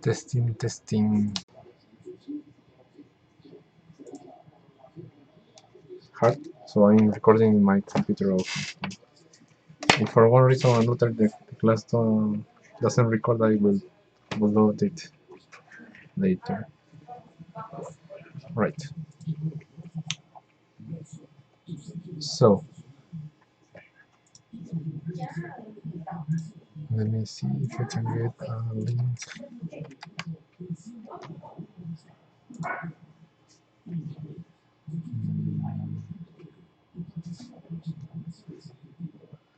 Testing, testing. Hard. So I'm recording in my computer also. If for one reason or another the class doesn't record, I will load it later. Right. So let me see if I can get a link.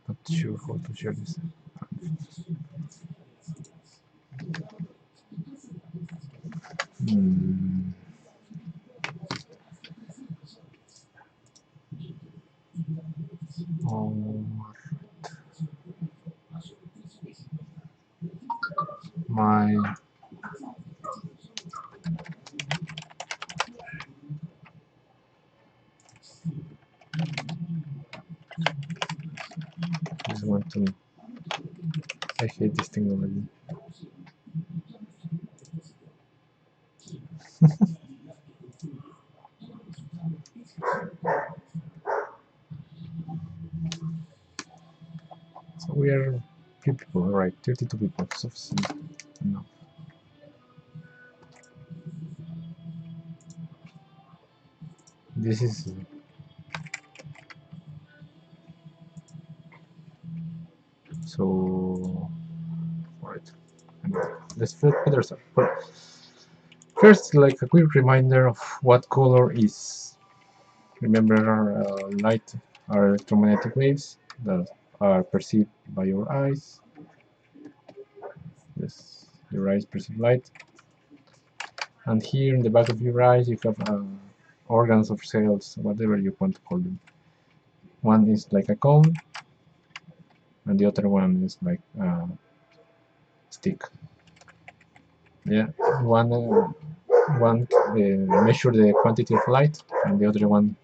Not sure how to share this. Hmm. Oh, my. Just want to. I hate this technology. So we are few people, right? 32 people. So no. This is so. Right. Let's better start. First, like a quick reminder of what color is. Remember, light are electromagnetic waves that are perceived by your eyes. Yes, your eyes perceive light. And here in the back of your eyes, you have organs or cells, whatever you want to call them. One is like a cone, and the other one is like a stick. Yeah, one measure the quantity of light, and the other one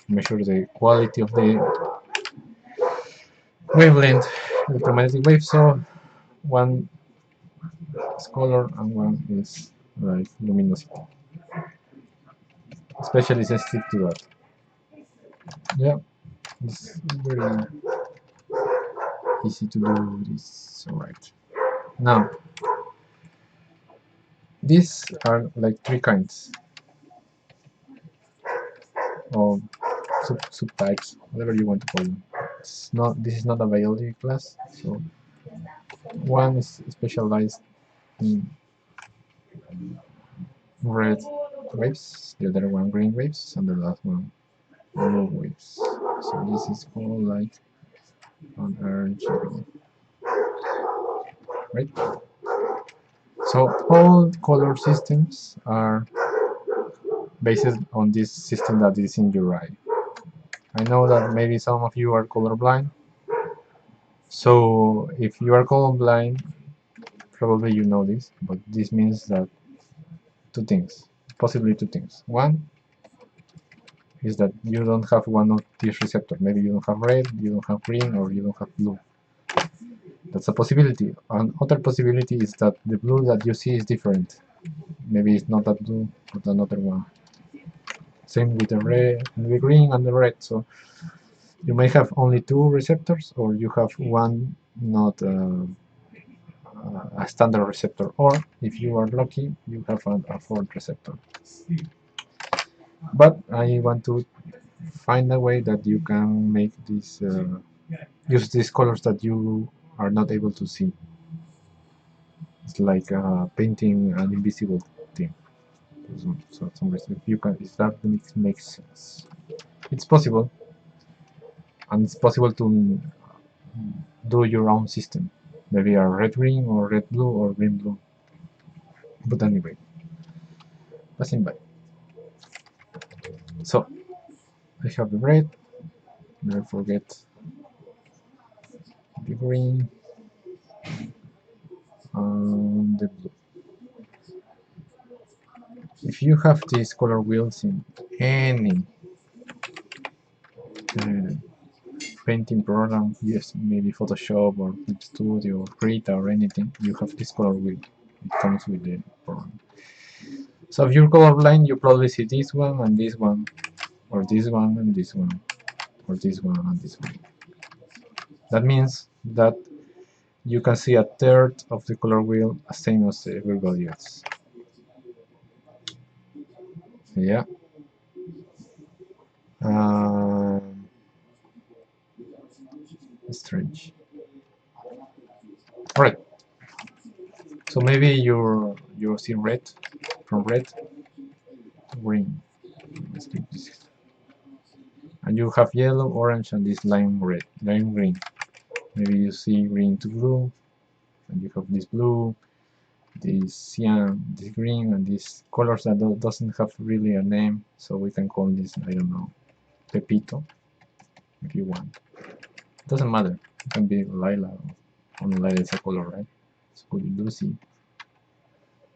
measure the quality of the wavelength, electromagnetic wave. So one is color and one is like luminosity, especially sensitive to that. Yeah, it's very easy to do this. Alright. Now, these are like three kinds of subtypes, whatever you want to call them. It's not. This is not a biology class, so one is specialized in red waves, the other one green waves, and the last one blue waves. So this is called light on RGB, right? So all color systems are based on this system that is in your eye. I know that maybe some of you are colorblind, so if you are colorblind, probably you know this, but this means that two things, possibly two things. One is that you don't have one of these receptors. Maybe you don't have red, you don't have green, or you don't have blue. That's a possibility. Another possibility is that the blue that you see is different. Maybe it's not that blue, but another one. Same with the red, the green and the red. So you may have only two receptors, or you have one not a standard receptor, or if you are lucky, you have a fourth receptor. But I want to find a way that you can make this use these colors that you are not able to see. It's like painting an invisible thing. So some reason, if you can, if that makes sense, it's possible, and it's possible to do your own system. Maybe a red green or red blue or green blue. But anyway, passing by. So I have the red. Never forget the green and the blue. If you have these color wheels in any uh, painting program, yes, maybe Photoshop or Clip Studio or Krita or anything, you have this color wheel. It comes with the program. So if you're colorblind, you probably see this one and this one, or this one and this one, or this one and this one. That means that you can see a third of the color wheel, same as everybody else. Yeah. Strange. Alright. So maybe you see red, from red to green. Let's keep this. And you have yellow, orange, and this lime red, lime green. Maybe you see green to blue, and you have this blue, this cyan, this green, and these colors that doesn't have really a name, so we can call this, I don't know, Pepito, if you want. Doesn't matter. It can be Lila. Only Lila is a color, right? So it could be Lucy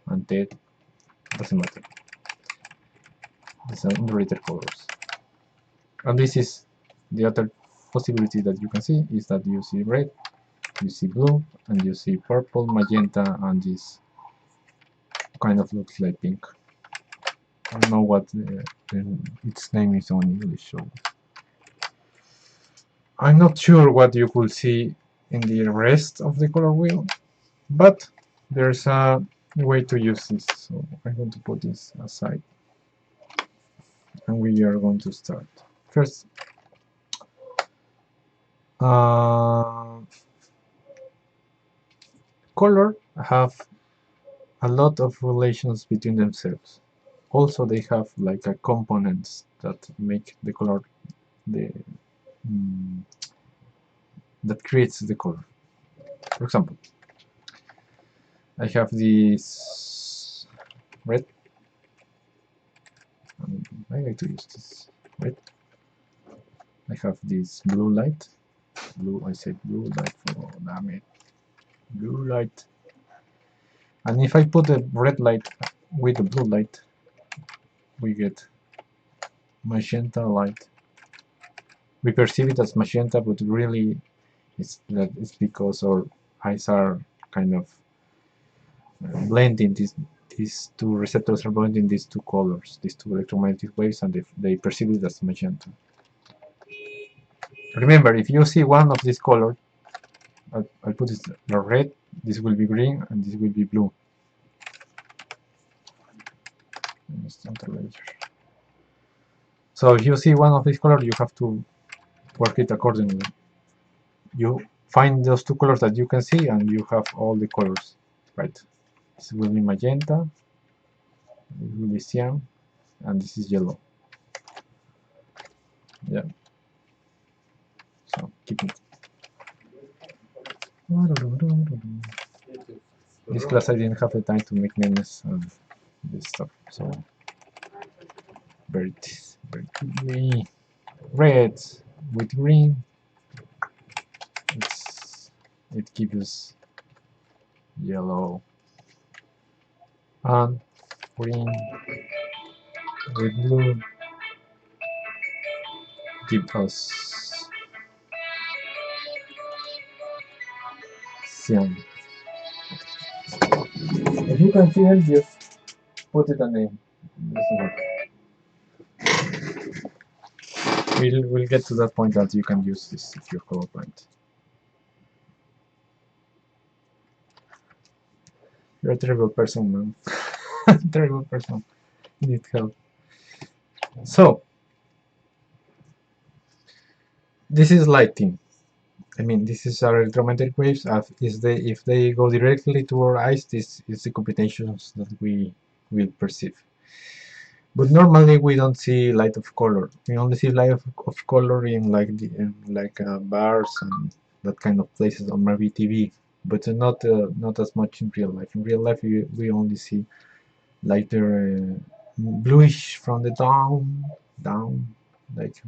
and Ted. Doesn't matter. These are underrated colors. And this is the other possibility that you can see is that you see red, you see blue, and you see purple, magenta, and this kind of looks like pink. I don't know what its name is on English, so I'm not sure what you could see in the rest of the color wheel, but there's a way to use this, so I'm going to put this aside and we are going to start. First, color have a lot of relations between themselves. Also, they have like a components that make the color the that creates the color. For example, I have this red. I like to use this red. I have this blue light. Blue, I said blue light for damn it. Blue light. And if I put the red light with the blue light, we get magenta light. We perceive it as magenta, but really it's because our eyes are kind of blending these two receptors are blending these two colors, these two electromagnetic waves, and they perceive it as magenta. Remember, if you see one of these colors, I'll put this red, this will be green, and this will be blue. So if you see one of these colors, you have to work it accordingly. You find those two colors that you can see, and you have all the colors, right? This will be magenta, this will be cyan, and this is yellow. Yeah. So keep it. This class I didn't have the time to make names and this stuff, so very quickly. Red with green, it gives yellow, and green with blue give us cyan. If you can see it, just put it a name. We'll get to that point that you can use this if you're colorblind. You're a terrible person, man. Terrible person. You need help. So, this is lighting. I mean, this is our electromagnetic waves. If they go directly to our eyes, this is the computations that we will perceive. But normally we don't see light of color. We only see light of color in bars and that kind of places on maybe TV, but not as much in real life. In real life, we only see lighter bluish from the down, like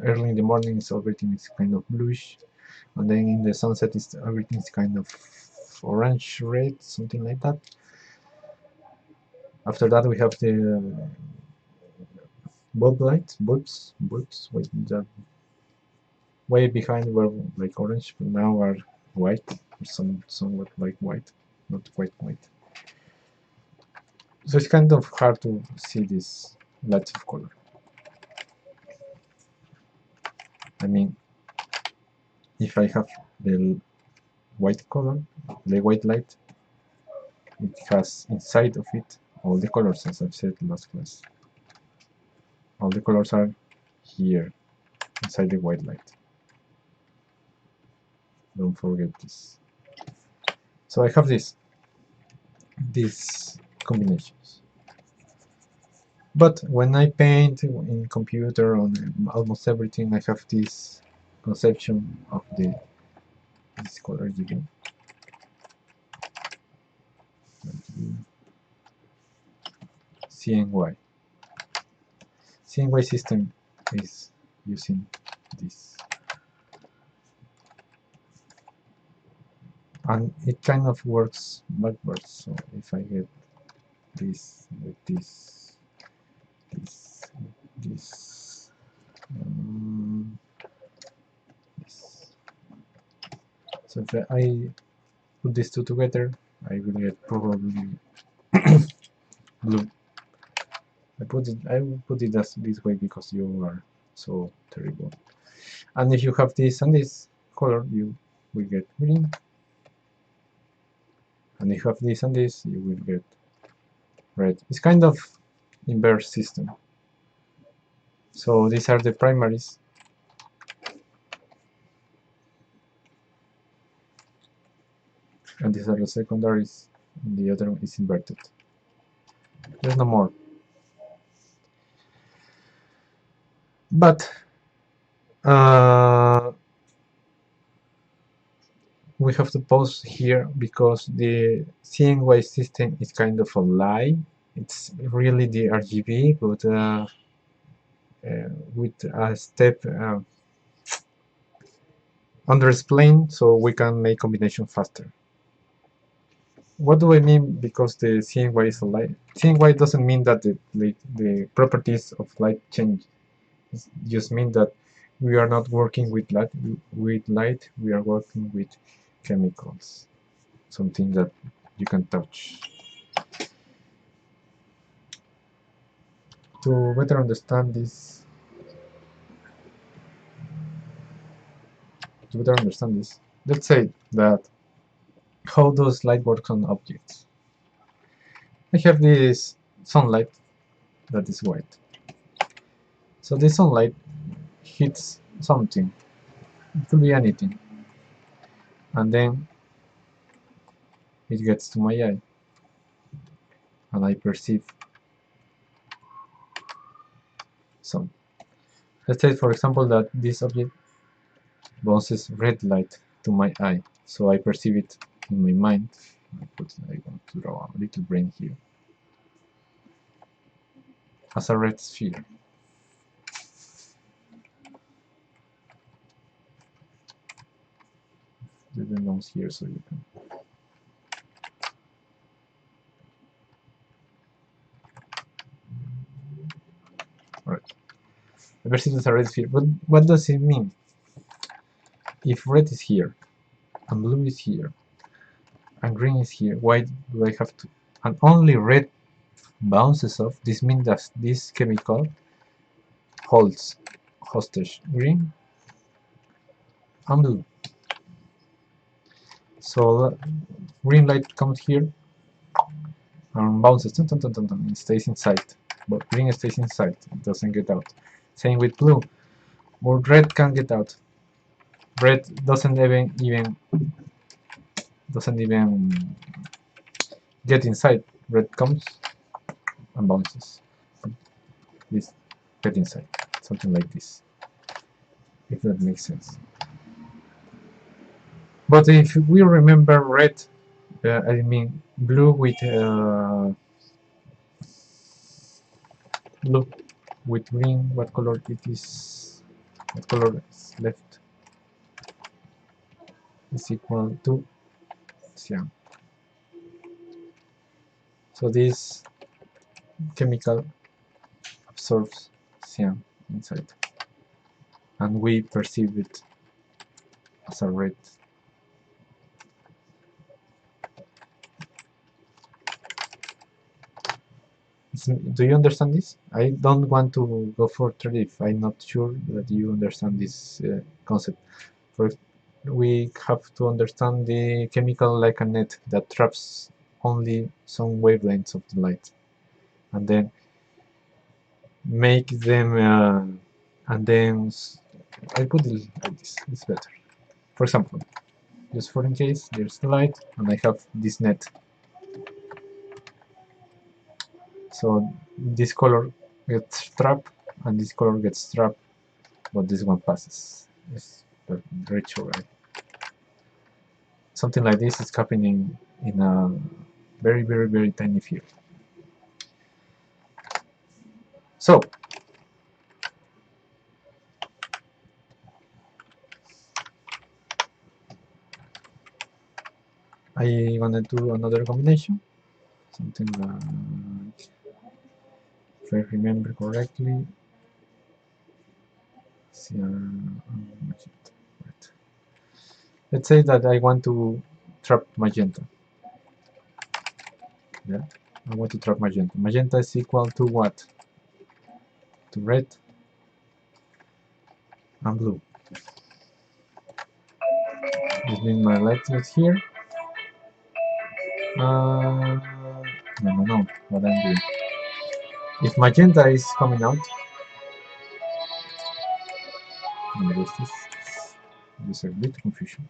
early in the morning, so everything is kind of bluish, and then in the sunset, everything's kind of orange, red, something like that. After that, we have the bulb light, bulbs. Wait, that way behind were like orange, but now are white, or somewhat like white, not quite white. So it's kind of hard to see this lots of color. I mean, if I have the white color, the white light, it has inside of it all the colors, as I've said last class. All the colors are here, inside the white light. Don't forget this. So I have these combinations. But when I paint in computer on almost everything, I have this conception of this color RGB. CNY. CNY system is using this. And it kind of works backwards. So if I get this with this, this, this. So if I put these two together, I will get probably blue. I will put it as this way because you are so terrible. And if you have this and this color, you will get green. And if you have this and this, you will get red. It's kind of inverse system. So these are the primaries. And these are the secondaries. And the other one is inverted. There's no more. But we have to pause here because the CNY system is kind of a lie. It's really the RGB, but with a step under-explained, so we can make combination faster. What do I mean because the CNY is a lie? CNY doesn't mean that the properties of light change. It just means that we are not working with light, we are working with chemicals, something that you can touch. To better understand this, let's say that how does light work on objects? I have this sunlight that is white. So this sunlight hits something. It could be anything. And then it gets to my eye. And I perceive some. Let's say, for example, that this object bounces red light to my eye. So I perceive it in my mind. I want to draw a little brain here. As a red sphere. Do the nose here so you can. Alright. I perceive it as a red sphere. But what does it mean? If red is here, and blue is here, and green is here, why do I have to? And only red bounces off. This means that this chemical holds hostage green and blue. So green light comes here and bounces, and stays inside. But green stays inside, it doesn't get out. Same with blue. But red can get out. Red doesn't even get inside. Red comes and bounces. This get inside. Something like this. If that makes sense. But if we remember red, I mean blue with blue with green, what color it is? What color is left? Is equal to cyan. So this chemical absorbs cyan inside, and we perceive it as a red. Do you understand this? I don't want to go further if I'm not sure that you understand this concept. First, we have to understand the chemical like a net that traps only some wavelengths of the light, and then make them, and then I put it like this. It's better. For example, just for in case there's the light, and I have this net. So this color gets trapped and this color gets trapped, but this one passes. It's very true, right? Something like this is happening in a very tiny field. So I wanna do another combination, something like, if I remember correctly, right. Let's say that I want to trap magenta. Yeah, I want to trap magenta. Magenta is equal to what? To red and blue. This means my light is here. No, what I'm doing. If magenta is coming out, there's a bit confusion.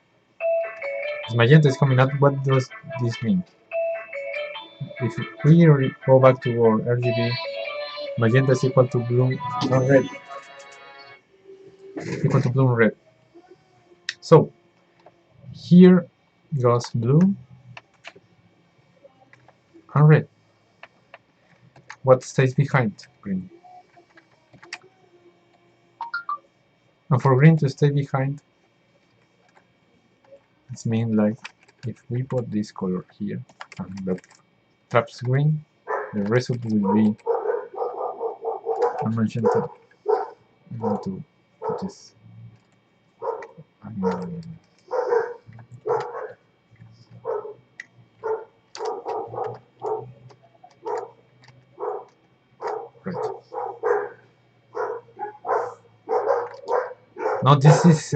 If magenta is coming out, what does this mean? If we go back to our RGB, magenta is equal to blue and red. Equal to blue and red. So here goes blue and red. What stays behind? Green. And for green to stay behind, it means like if we put this color here and that traps green, the result will be a magenta. I'm going to put this. Right. Now this is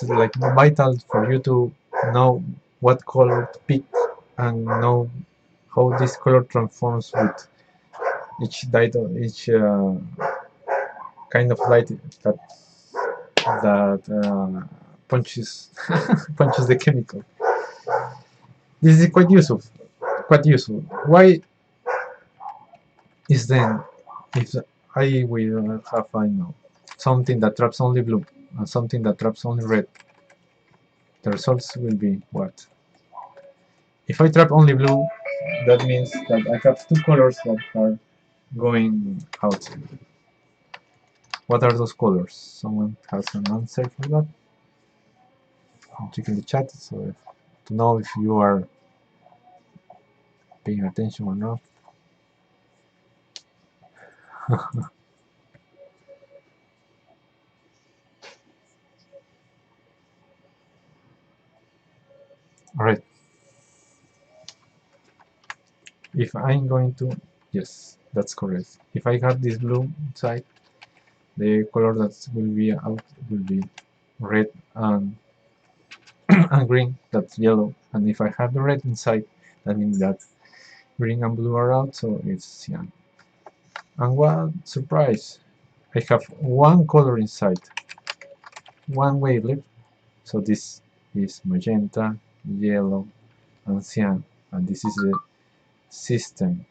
like vital for you to know what color to pick and know how this color transforms with each kind of light that punches punches the chemical. This is quite useful. Quite useful. Why is then if I will have, I know, something that traps only blue and something that traps only red, the results will be what? If I trap only blue, that means that I have two colors that are going out. What are those colors? Someone has an answer for that? I'm checking the chat so to know if you are paying attention or not. Alright. If I'm going to, yes, that's correct. If I have this blue inside, the color that will be out will be red and, and green, that's yellow. And if I have the red inside, that means that green and blue are out, so it's cyan. And what surprise! I have one color inside, one wavelength, so this is magenta, yellow, and cyan, and this is the system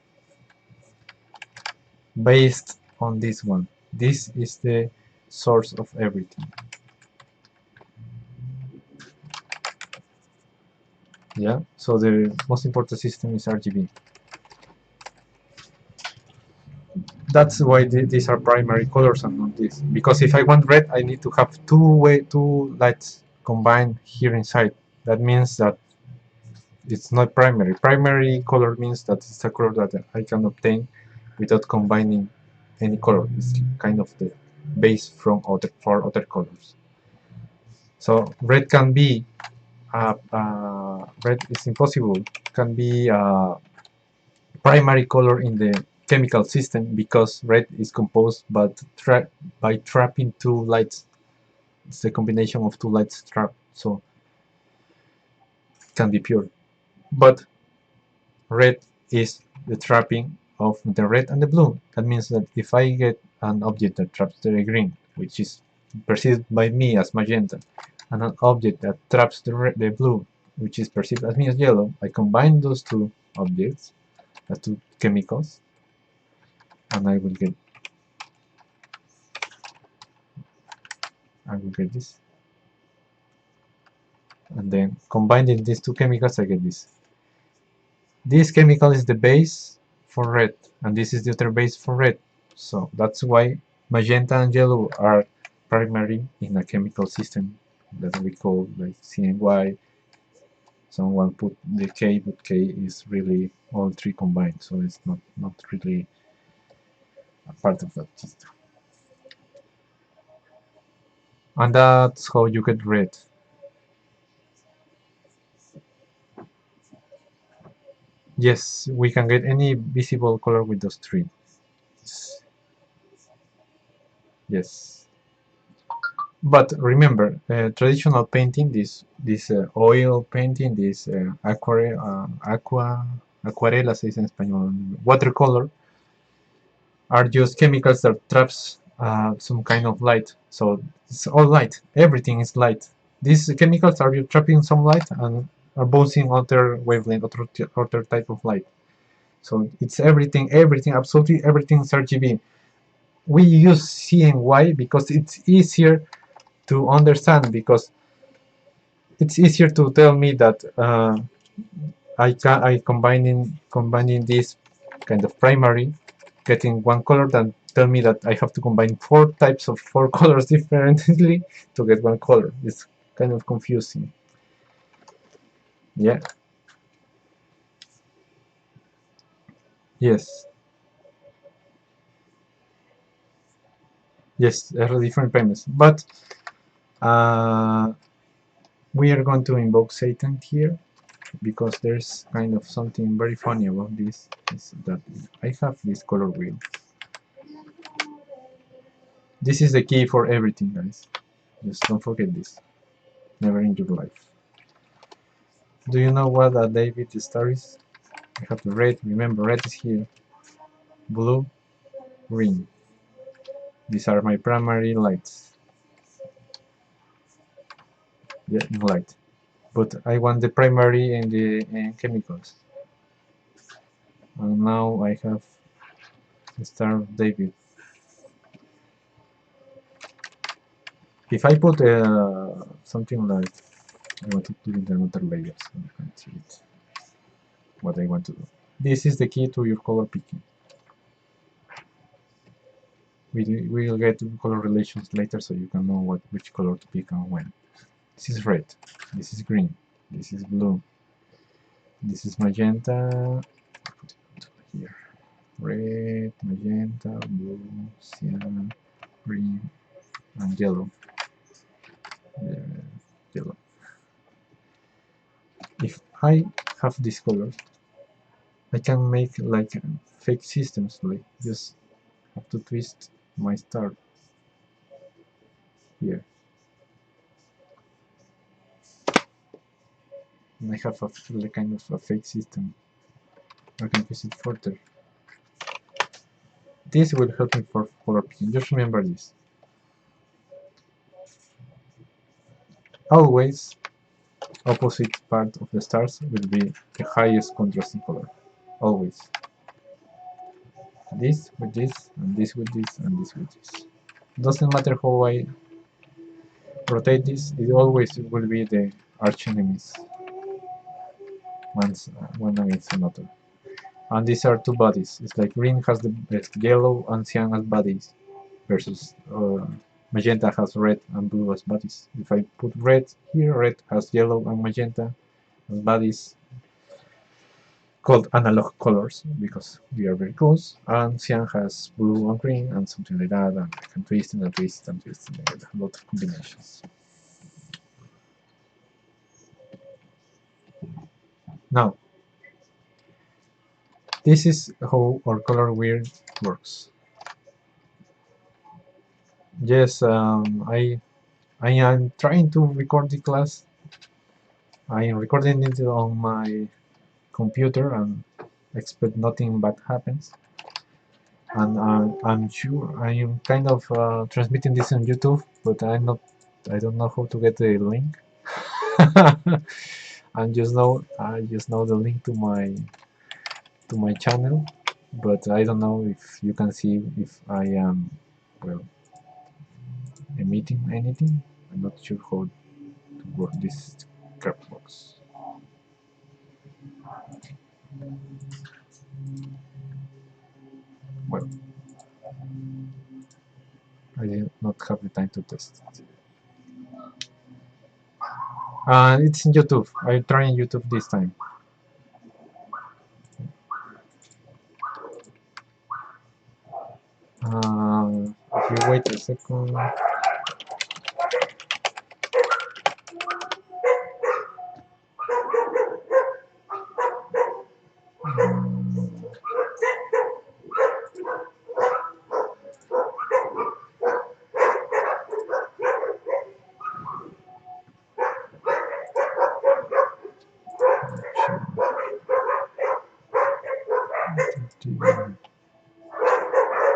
based on this one. This is the source of everything. Yeah, so the most important system is RGB. That's why these are primary colors and not this. Because if I want red, I need to have two lights combined here inside. That means that it's not primary. Primary color means that it's a color that I can obtain without combining any color. It's kind of the base for other colors. So red can be red is impossible, can be primary color in the chemical system because red is composed by trapping two lights. It's the combination of two lights trapped, so it can be pure. But red is the trapping of the red and the blue. That means that if I get an object that traps the green, which is perceived by me as magenta, and an object that traps the blue, which is perceived as me as yellow, I combine those two objects, the two chemicals, and I will get this. And then combining these two chemicals, I get this. This chemical is the base for red, and this is the other base for red. So that's why magenta and yellow are primary in a chemical system that we call like CNY. Someone put the K, but K is really all three combined, so it's not really a part of that system. And that's how you get red. Yes, we can get any visible color with those three. Yes. But remember, traditional painting, this oil painting, this acuarela se dice en español, watercolor, are just chemicals that traps some kind of light. So it's all light. Everything is light. These chemicals are trapping some light and are bouncing other wavelength, other type of light. So it's everything, absolutely everything is RGB. We use CNY because it's easier to understand, because it's easier to tell me that I combining this kind of primary, getting one color, than tell me that I have to combine four types of four colors differently to get one color. It's kind of confusing. Yeah. Yes. Yes. There are different payments, but uh, we are going to invoke Satan here, because there's kind of something very funny about this. Is that I have this color wheel. This is the key for everything, guys. Just don't forget this. Never in your life. Do you know what a David star is? I have the red. Remember, red is here. Blue, green. These are my primary lights. Yeah, light. But I want the primary and the chemicals. And now I have the Star of David. If I put something like, I want to put it in another layer so you can see it, what I want to do. This is the key to your color picking. We will get color relations later, so you can know which color to pick and when. This is red, this is green, this is blue, this is magenta, put it here, red, magenta, blue, cyan, green, and yellow. Yellow. If I have this color, I can make like fake systems, like just have to twist my star here. And I have a kind of a fake system. I can twist it further. This will help me for color picking. Just remember this. Always, opposite part of the stars will be the highest contrasting color. Always. This with this, and this with this, and this with this. Doesn't matter how I rotate this, it always will be the arch enemies. One against another. And these are two bodies. It's like green has the yellow and cyan as bodies, versus magenta has red and blue as bodies. If I put red here, red has yellow and magenta as bodies, called analog colors because we are very close, and cyan has blue and green and something like that, and I can twist and twist and twist and get a lot of combinations. Now, this is how our color wheel works. Yes, I am trying to record the class. I am recording it on my computer and expect nothing bad happens. And I'm sure I am kind of transmitting this on YouTube, but I don't know how to get the link. And I just know the link to my channel, but I don't know if you can see if I am, well, emitting anything. I'm not sure how to work this crap box. Well, I did not have the time to test it. It's in YouTube. I'm trying YouTube this time. If you wait a second.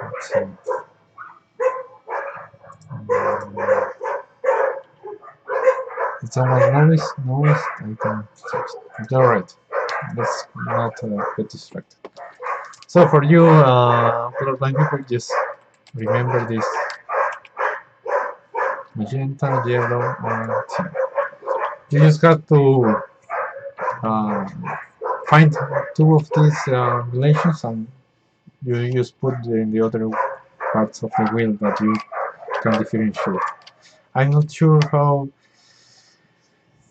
Let's see. It's almost noise. I can fix it. Alright, let's not get distracted. So for you colorblind people, just remember this: magenta, yellow, and teal. You just have to find two of these relations, and you just put in the other parts of the wheel that you can differentiate. I'm not sure how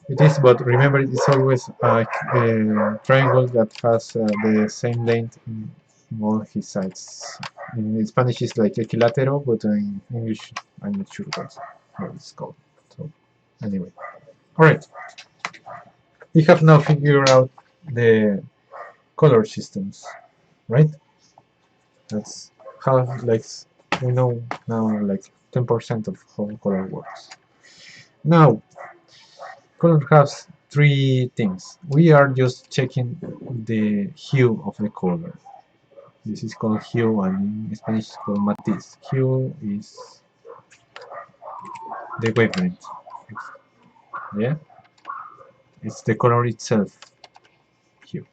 it is, but remember it's always a triangle that has the same length in all his sides. In Spanish it's like equilatero, but in English I'm not sure what it's called. So anyway, alright. We have now figured out the color systems, right? That's how, like, we know now like 10% of how color works. Now, color has three things. We are just checking the hue of the color. This is called hue, and in Spanish it's called matiz. Hue is the wavelength. Yeah, it's the color itself. Hue.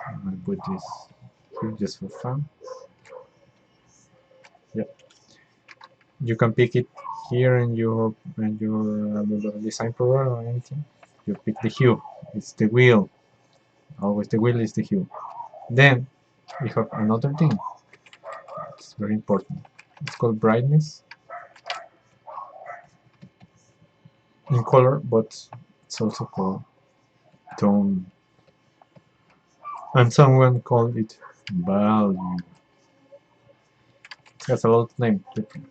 I'm gonna put this here just for fun. Yeah, you can pick it here in your design program or anything. You pick the hue. It's the wheel. Always the wheel is the hue. Then we have another thing. It's very important. It's called brightness in color, but it's also called tone. And someone called it value. It has a lot of names.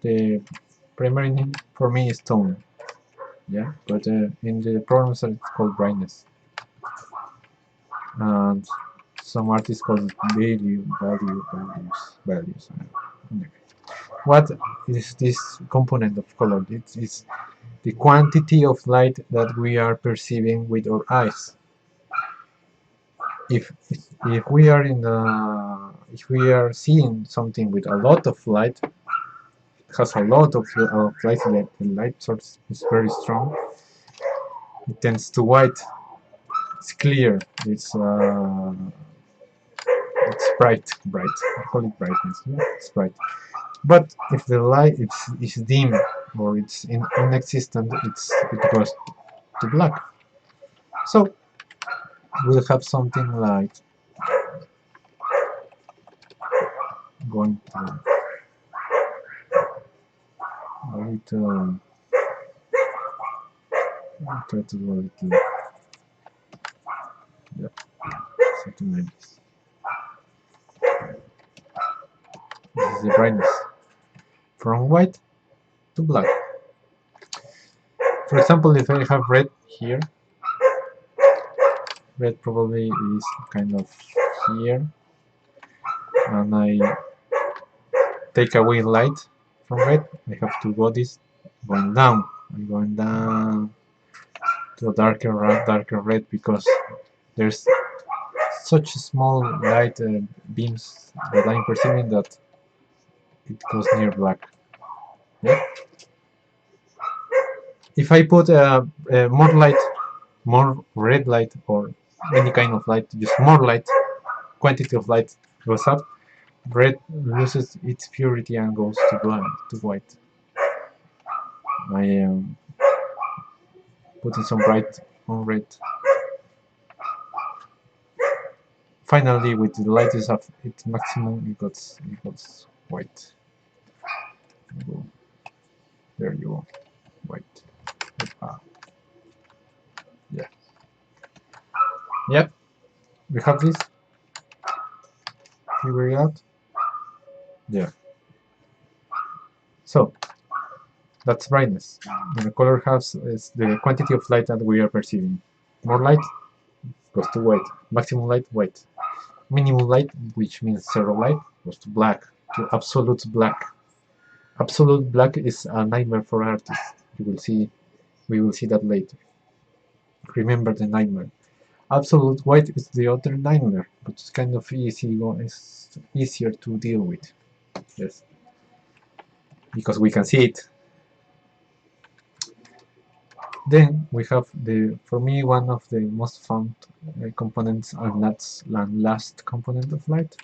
The primary name for me is tone. Yeah, but in the programs it's called brightness. And some artists call it values. Okay. What is this component of color? It's the quantity of light that we are perceiving with our eyes. If we are if we are seeing something with a lot of light, it has a lot of light. The light source is very strong. It tends to white. It's clear. It's bright. I call it brightness. Yeah, it's bright. But if the light is dim or it's inexistent, it goes to black. So we'll have something like going to a little. I'll try to do a little. Yeah, something like this. This is the brightness from white to black. For example, if I have red here, Red probably is kind of here, and I take away light from red. I have to go this going down. I'm going down to a darker red because there's such small light beams that I'm perceiving that it goes near black. Yeah. If I put more light, more red light, or any kind of light, just more light, quantity of light goes up, red loses its purity and goes to black, to white. I am putting some bright on red. Finally, with the light is at its maximum, it goes white. There you go, white. Ah, yeah. Yep, we have this. Figure it out. Yeah. So that's brightness. And the color has is the quantity of light that we are perceiving. More light goes to white. Maximum light, white. Minimum light, which means zero light, goes to black. To absolute black. Absolute black is a nightmare for artists. You will see. We will see that later. Remember the nightmare. Absolute white is the other nightmare, but it's kind of it's easier to deal with. Yes, because we can see it. Then we have for me, one of the most found components, and that's the last component of light,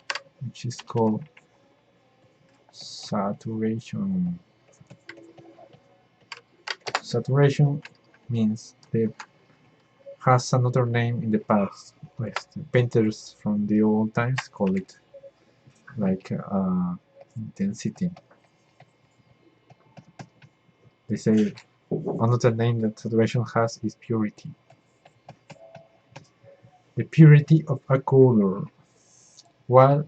which is called saturation. Saturation means the has another name in the past. The painters from the old times call it like intensity. They say another name that saturation has is purity. The purity of a color. What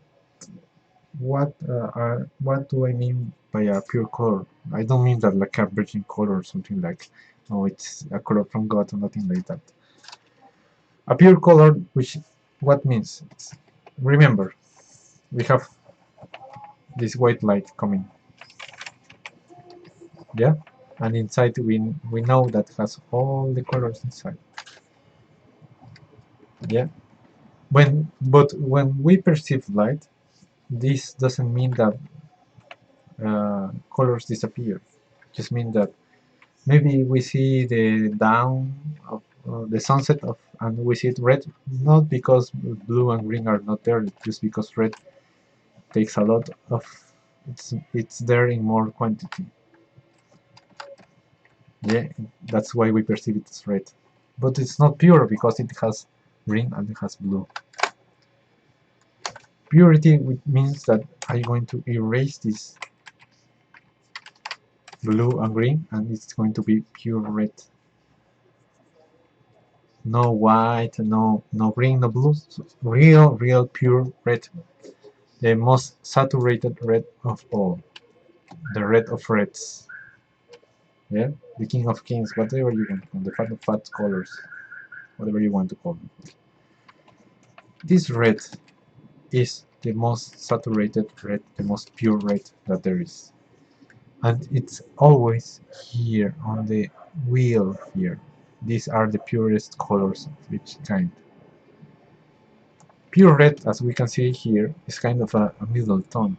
what do I mean by a pure color? I don't mean that like a virgin color or something like, oh, it's a color from God or nothing like that. A pure color, which what means? Remember, we have this white light coming, yeah, and inside we know that has all the colors inside, yeah. When we perceive light, this doesn't mean that colors disappear. It just means that maybe we see the down of the sunset of, and we see it red, not because blue and green are not there, just because red takes a lot of, it's there in more quantity. Yeah, that's why we perceive it as red. But it's not pure because it has green and it has blue. Purity means that I'm going to erase this blue and green and it's going to be pure red. No white, no green, no blue, real pure red. The most saturated red of all. The red of reds. Yeah? The king of kings, whatever you want to call them. The fat of fat colors. Whatever you want to call them. This red is the most saturated red, the most pure red that there is. And it's always here on the wheel here. These are the purest colors of each kind. Pure red, as we can see here, is kind of a middle tone.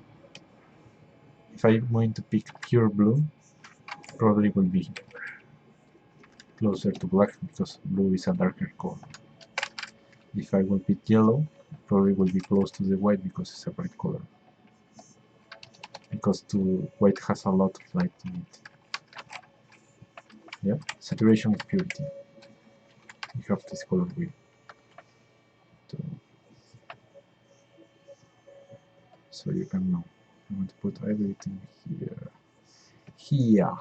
If I'm going to pick pure blue, probably will be closer to black because blue is a darker color. If I will pick yellow, probably will be close to the white because it's a bright color. Because white has a lot of light in it. Yeah, saturation is purity. We have this color wheel. So you can know. I'm going to put everything here. Here.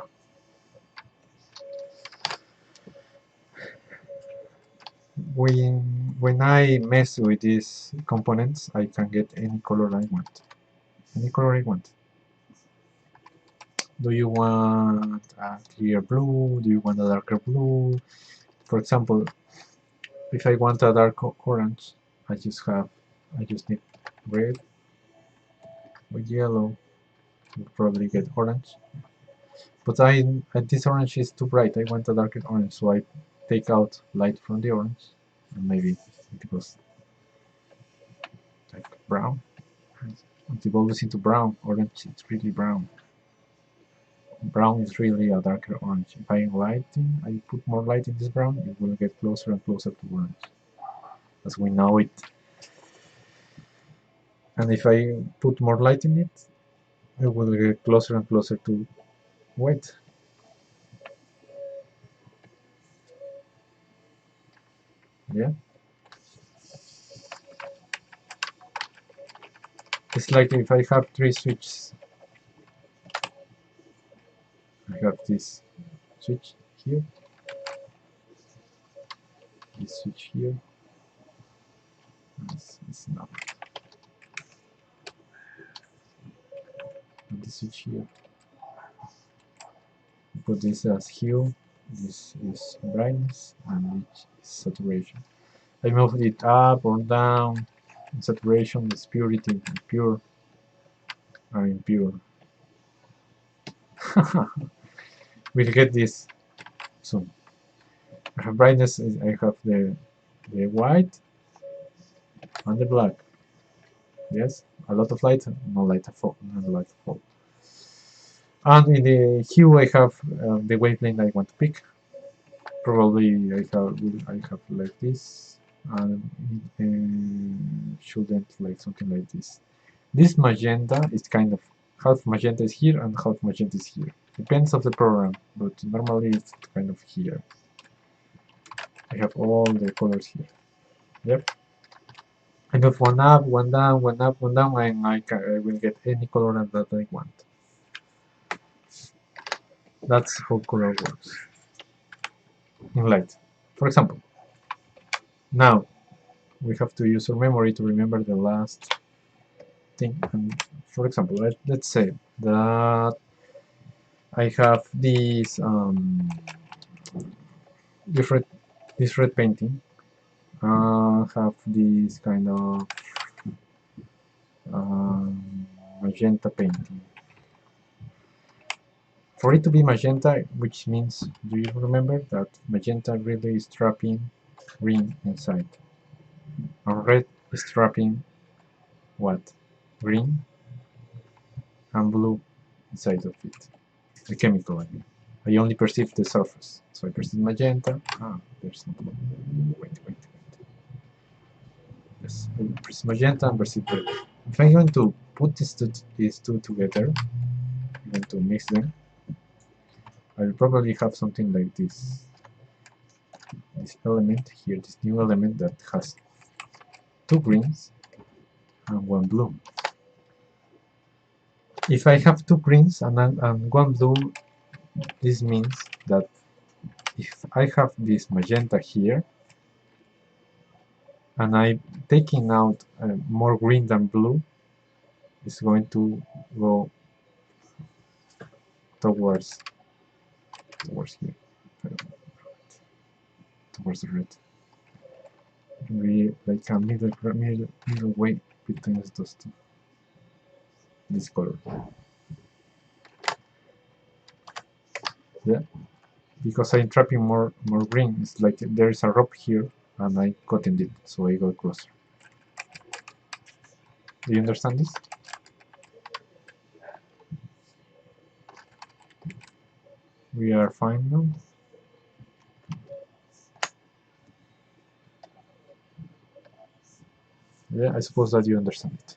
When I mess with these components, I can get any color I want. Any color I want. Do you want a clear blue? Do you want a darker blue? For example, If I want a dark orange, I just need red with yellow. You'll probably get orange. But this orange is too bright. I want a darker orange, so I take out light from the orange, and maybe it goes like brown. It evolves into brown. Orange, it's really brown. Brown is really a darker orange. If I put more light in this brown, it will get closer and closer to orange, as we know it. And if I put more light in it, it will get closer and closer to white. Yeah, it's like if I have three switches. I have this switch here, this switch here. It's not. And this switch here. Put this as hue. This is brightness, and this is saturation. I move it up or down. Saturation is purity, pure or impure. We'll get this soon. I have brightness. I have the white and the black. Yes, a lot of light, no light at all, no light at all. And in the hue, I have the wavelength I want to pick. Probably I have like this, and shouldn't like something like this. This magenta is kind of half magenta is here and half magenta is here. Depends of the program, but normally it's kind of here. I have all the colors here. Yep. I move one up, one down, one up, one down, and I will get any color that I want. That's how color works in light. For example, now we have to use our memory to remember the last thing. And for example, let's say that I have different this red painting. Have this kind of magenta painting. For it to be magenta, which means, do you remember that magenta really is trapping green inside? And red is trapping what? Green and blue inside of it. The chemical, I mean. I only perceive the surface. So I perceive magenta. There's no blue. Wait. Yes, I perceive magenta and perceive red. If I'm going to put these two together, I'm going to mix them, I'll probably have something like this. This element here, this new element that has two greens and one blue. If I have two greens and one blue, this means that if I have this magenta here and I'm taking out more green than blue, it's going to go towards here, towards the red. We like a middle way between those two. This color. Yeah, because I'm trapping more green. It's like there is a rope here, and I cutting it, so I go closer. Do you understand this? We are fine now. Yeah, I suppose that you understand it.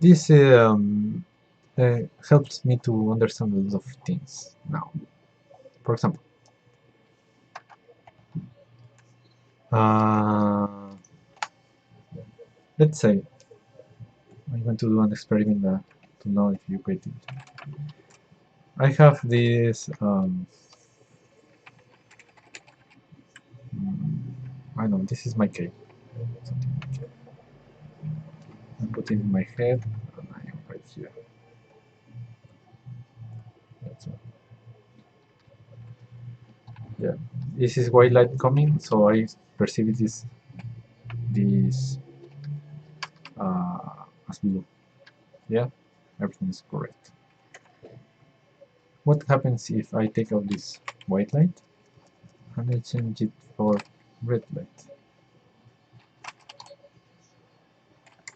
This helps me to understand a lot of things now. For example, uh, let's say I'm going to do an experiment to know if you get it. I have this I know this is my cake. Something like that. I put it in my head and I am right here. That's all. Yeah, this is white light coming, so I perceive this as blue. Yeah, everything is correct. What happens if I take out this white light and I change it for red light?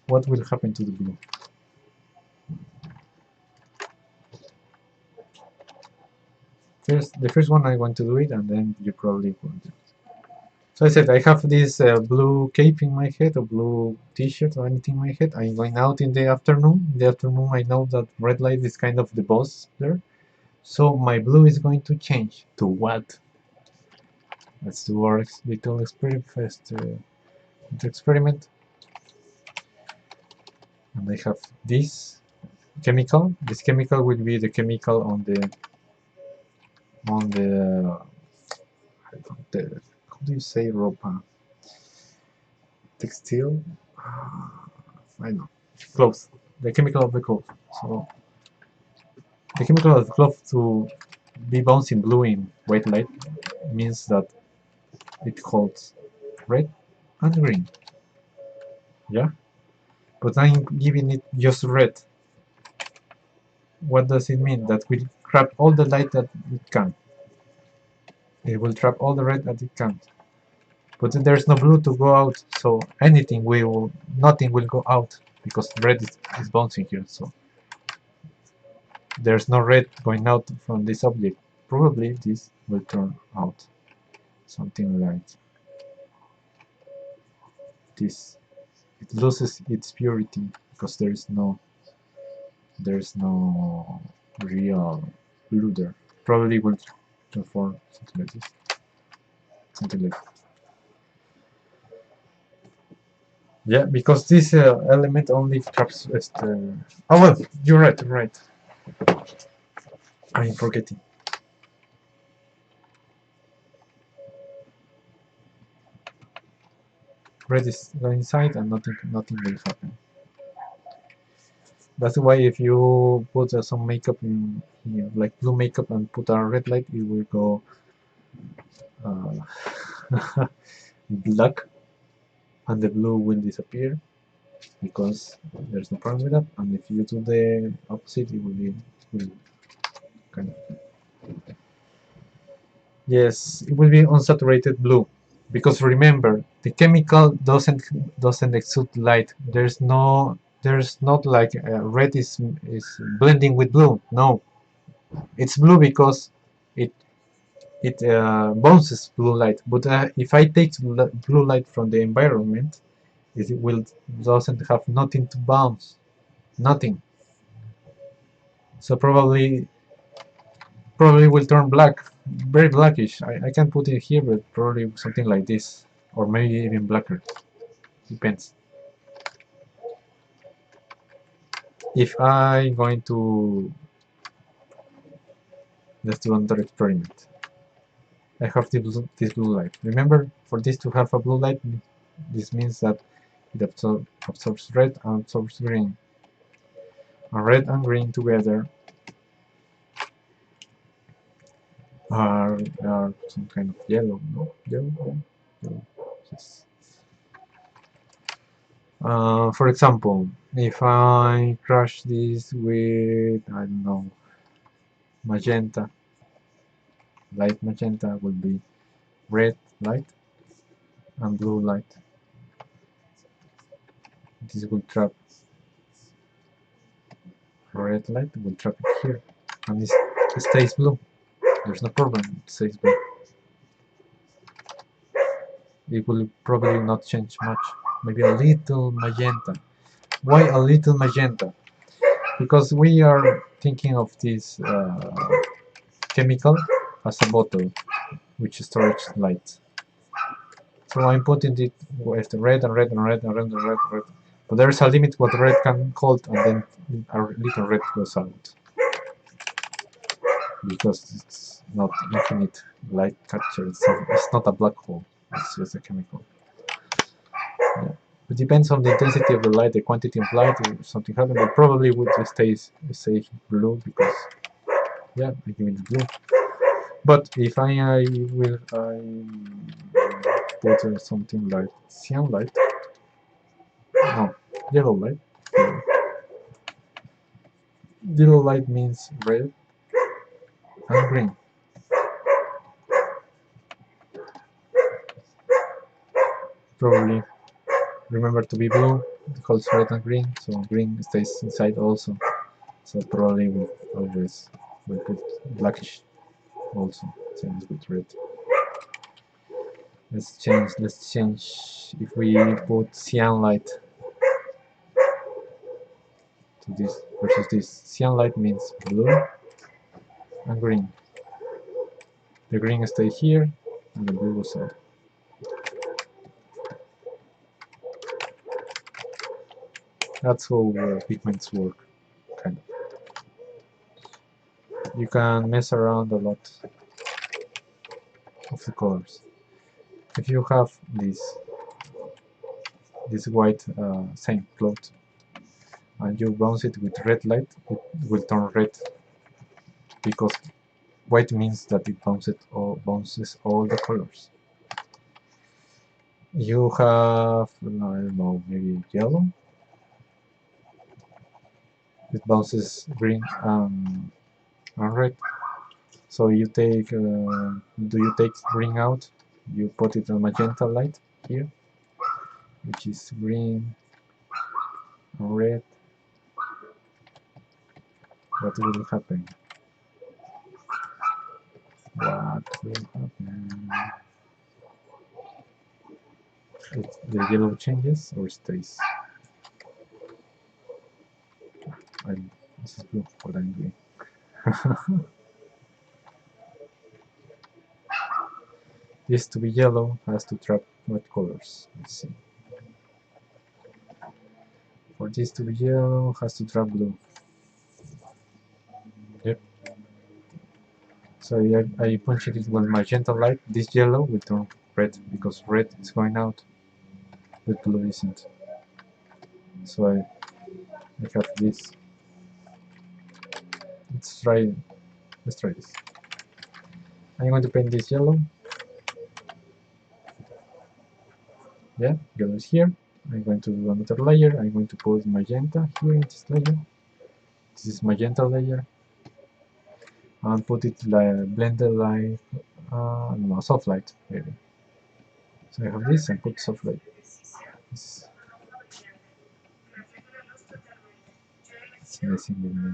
What will happen to the blue? The first one I want to do it, and then you probably will do it. So I said I have this blue cape in my head, or blue t-shirt, or anything in my head. I'm going out in the afternoon. In the afternoon, I know that red light is kind of the boss there. So my blue is going to change to what? Let's do our little experiment. And I have this chemical. This chemical will be the chemical on the how do you say ropa? Textile? I know. Clothes. The chemical of the cloth. So the chemical of the cloth to be bouncing blue in white light means that it holds red and green. Yeah? But I'm giving it just red. What does it mean? That will trap all the light that it can. It will trap all the red that it can. But then there's no blue to go out, so nothing will go out because red is bouncing here. So there's no red going out from this object. Probably this will turn out something like this. It loses its purity because there's no real blue there. Probably will transform something like this. Something like that. Yeah, because this element only traps. Oh well, you're right. You're right. I'm forgetting. Red is going inside, and nothing will happen. That's why if you put some makeup in here, like blue makeup, and put a red light, it will go black, and the blue will disappear because there's no problem with that. And if you do the opposite, it will kind of yes, it will be unsaturated blue. Because remember, the chemical doesn't exude light. There's not like red is blending with blue. No, it's blue because it bounces blue light. But if I take blue light from the environment, it will doesn't have nothing to bounce, nothing. So probably will turn black, very blackish. I can put it here, but probably something like this, or maybe even blacker. Depends. If I'm going to let's do another experiment. I have this blue light. Remember, for this to have a blue light, this means that it absorbs red and absorbs green. And red and green together are some kind of yellow, no? Yellow? Yellow. Yes. For example, if I crush this with, I don't know, magenta, light magenta will be red light and blue light. This will trap red light, will trap it here, and it stays blue. There's no problem, it stays blue. It will probably not change much. Maybe a little magenta. Why a little magenta? Because we are thinking of this chemical as a bottle which stores light. So I'm putting it with red and red and red and red and red and red. But there's a limit what red can hold, and then a little red goes out. Because it's not infinite light capture, it's not a black hole, it's just a chemical. Yeah. It depends on the intensity of the light, the quantity of light, or something happens, but probably would stay blue because, yeah, I give it blue. But if I put something like cyan light, no, yellow light. Yellow light means red and green. Probably remember to be blue because red and green, so green stays inside also. So probably we always will put blackish also, same as with red. Let's change if we put cyan light to this versus this. Cyan light means blue and green. The green stay here and the blue goes out. That's how pigments work, kind of. You can mess around a lot of the colors. If you have this white same cloth and you bounce it with red light, it will turn red because white means that it bounces all the colors. You have, I don't know, maybe yellow. It bounces green and red. So you take, do you take green out? You put it on magenta light here, which is green and red. What will happen? What will happen? The yellow changes or stays? This is blue, what I'm doing. This to be yellow has to trap what colors? Let's see. For this to be yellow has to trap blue. Yep. So I punch it with magenta light. This yellow will turn red because red is going out, but blue isn't. So I have this. Let's try this. I'm going to paint this yellow. Yeah, yellow is here. I'm going to do another layer. I'm going to put magenta here in this layer. This is magenta layer. And put it like blended light, no, soft light maybe. So I have this and put soft light. It's messing with me.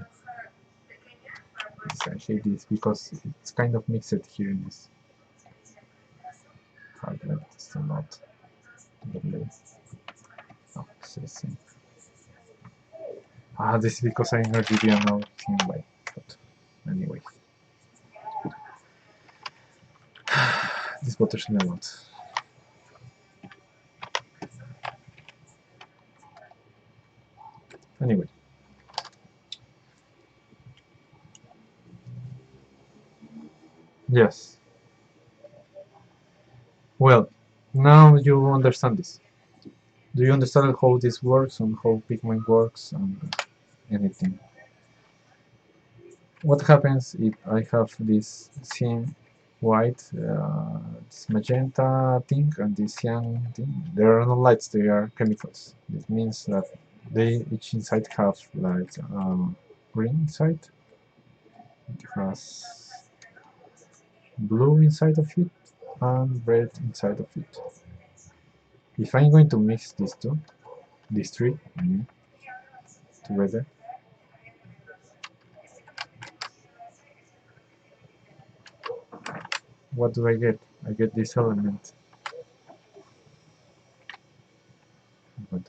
I hate this because it's kind of mixed here in this. Hard light is not. Oh, it's the same. This is because I'm RGB now thin light. But anyway, this bothers me a lot. Anyway. Yes. Well, now you understand this. Do you understand how this works and how pigment works and anything? What happens if I have this cyan white, this magenta thing and this cyan thing? There are no lights, they are chemicals. This means that they each inside have like green inside. It has blue inside of it and red inside of it. If I'm going to mix these two, these three, I mean, together, what do I get? I get this element. But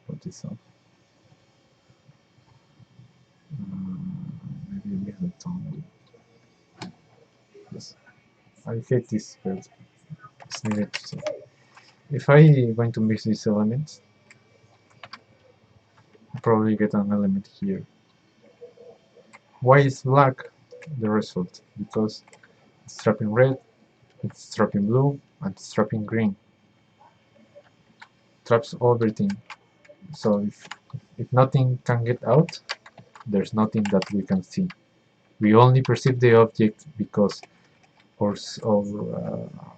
put this off. Maybe a little tone. Yes. I hate this, but it's needed to say. If I going to mix these elements, I probably get an element here. Why is black the result? Because it's trapping red, it's trapping blue, and it's trapping green. Traps everything. So if nothing can get out, there's nothing that we can see. We only perceive the object because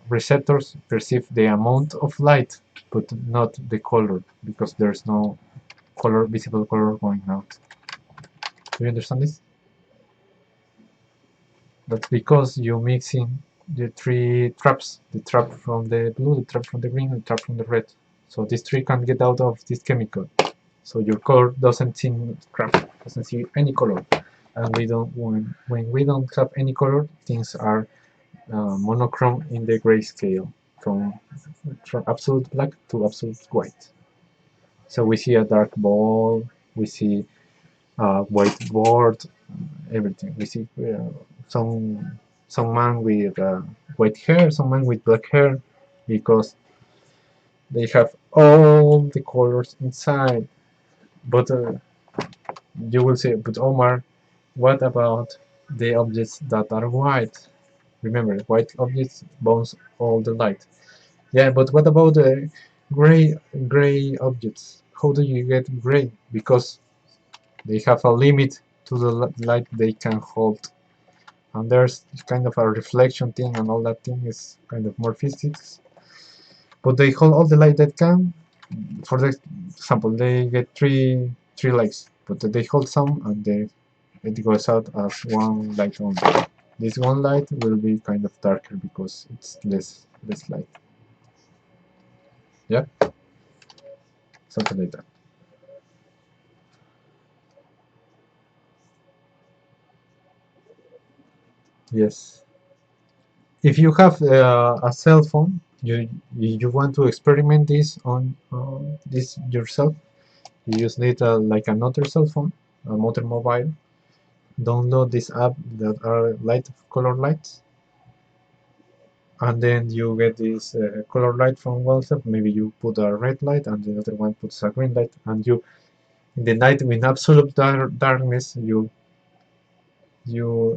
receptors perceive the amount of light, but not the color, because there's no visible color going out. Do you understand this? That's because you're mixing the three traps: the trap from the blue, the trap from the green, and the trap from the red. So these three can't get out of this chemical. So your color doesn't see any color. And when we don't have any color, things are monochrome in the grayscale, from absolute black to absolute white. So we see a dark ball, we see a white board, everything. We see some man with white hair, some man with black hair, because they have all the colors inside. But you will say, but Omar, what about the objects that are white? Remember, white objects bounce all the light. Yeah, but what about the gray objects? How do you get gray? Because they have a limit to the light they can hold. And there's kind of a reflection thing, and all that thing is kind of more physics. But they hold all the light that can. For the example, they get three lights, but they hold some, and it goes out as one light only. This one light will be kind of darker because it's less light. Yeah, something like that. Yes. If you have a cell phone, you want to experiment this on this yourself. You just need like another cell phone, another mobile. Download this app that are color lights, and then you get this color light from WhatsApp. Maybe you put a red light, and the other one puts a green light, and you in the night in absolute darkness you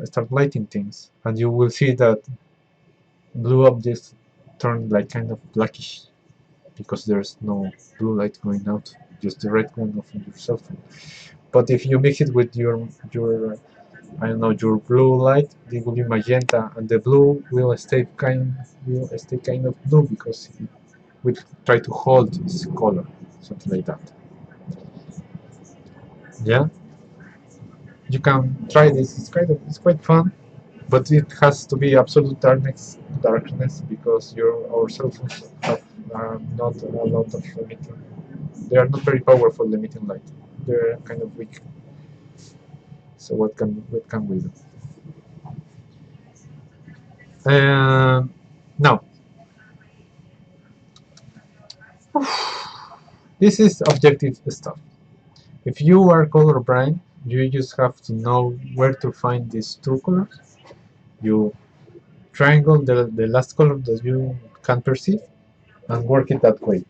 start lighting things, and you will see that blue objects turn like kind of blackish because there's no blue light going out, just the red one of your cell phone. But if you mix it with your I don't know, your blue light, it will be magenta, and the blue will stay kind of blue because it will try to hold its color, something like that. Yeah, you can try this. It's quite fun, but it has to be absolute darkness because our cell phones have not a lot of emitting. They are not very powerful emitting light. They're kind of weak. So what can we do? Now, this is objective stuff. If you are colorblind, you just have to know where to find these two colors. You triangle the last color that you can perceive and work it that way.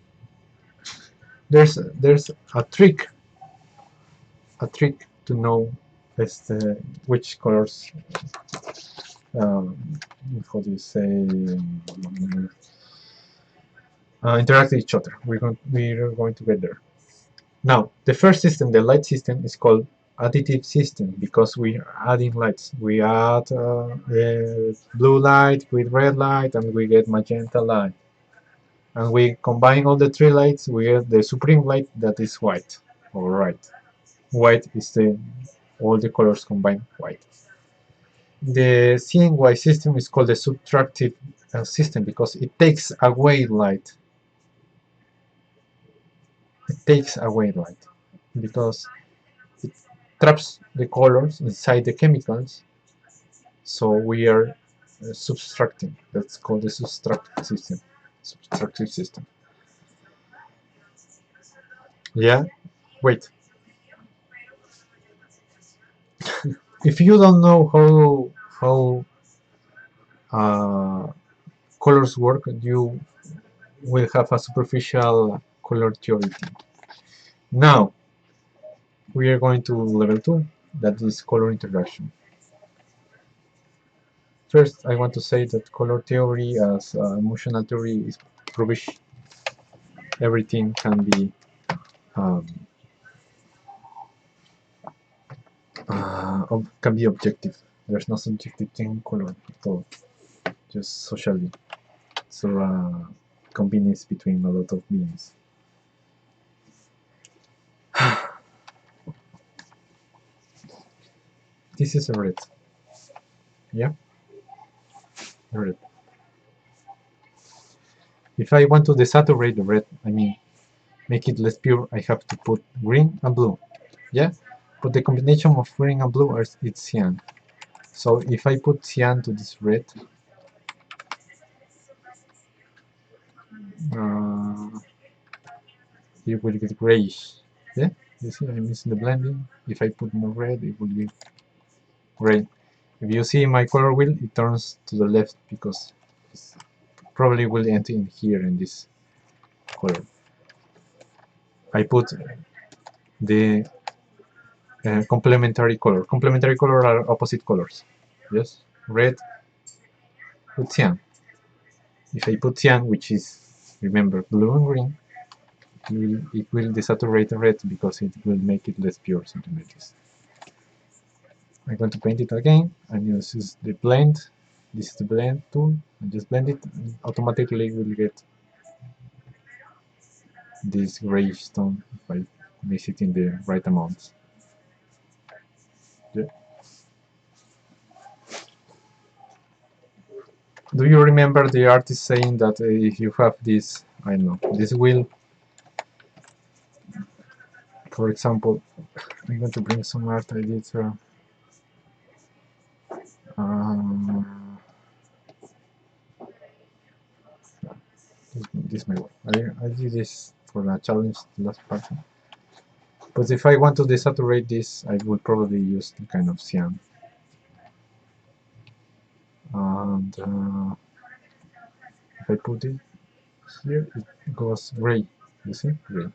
There's a trick to know which colors, um, how do you say, interact with each other. We're going to get there. Now, the first system, the light system, is called additive system because we are adding lights. We add blue light with red light, and we get magenta light. And we combine all the three lights, we get the supreme light that is white. Alright. White is all the colors combined white. The CNY system is called the subtractive system because it takes away light. It takes away light because it traps the colors inside the chemicals, so we are subtracting. That's called the subtractive system. Yeah, wait. If you don't know how colors work, you will have a superficial color theory. Now we are going to level 2, that is color introduction. First, I want to say that color theory as emotional theory is rubbish. Everything um, can be objective. There's no subjective thing in color at all. just socially. So convenience between a lot of beings. This is a red. Yeah, red. If I want to desaturate the red, I mean make it less pure, I have to put green and blue. Yeah, but the combination of green and blue is it's cyan. So if I put cyan to this red, uh, it will get grayish. Yeah, you see I'm missing the blending. If I put more red, it will be gray. If you see my color wheel, it turns to the left because it probably will end in here in this color. I put the complementary color. Complementary color are opposite colors. Yes, red with cyan. If I put cyan, which is, remember, blue and green, it will desaturate the red because it will make it less pure, something like this. I'm going to paint it again and use the blend. This is the blend tool, and just blend it, and automatically we'll get this grayish tone if I mix it in the right amounts. Yeah. Do you remember the artist saying that if you have this, I don't know, this wheel, for example, I'm going to bring some art I did. Um, this may work. I did this for a challenge the last part. But if I want to desaturate this, I would probably use the kind of cyan. And if I put it here, it goes gray. You see? Gray.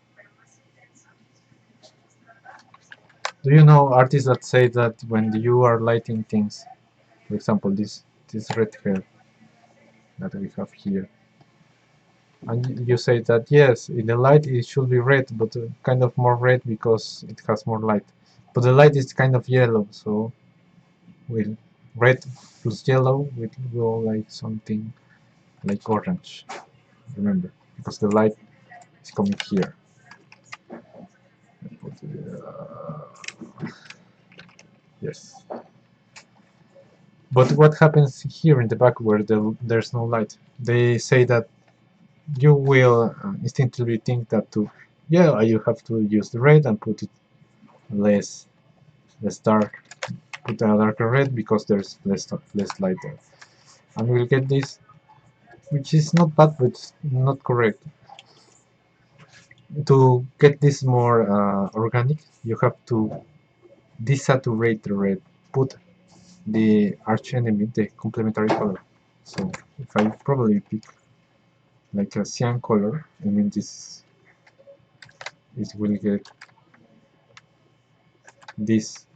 Do you know artists that say that when you are lighting things, for example, this red hair that we have here, and you say that yes, in the light it should be red, but kind of more red because it has more light. But the light is kind of yellow, so with red plus yellow, it will go like something like orange. Remember, because the light is coming here. Yes. But what happens here in the back where there's no light? They say that you will instinctively think that yeah, you have to use the red and put it less dark, put a darker red because there's less light there, and we'll get this, which is not bad but not correct. To get this more organic, you have to desaturate the red, put the arch enemy, the complementary color. So if I probably pick like a cyan color, I mean this will get this,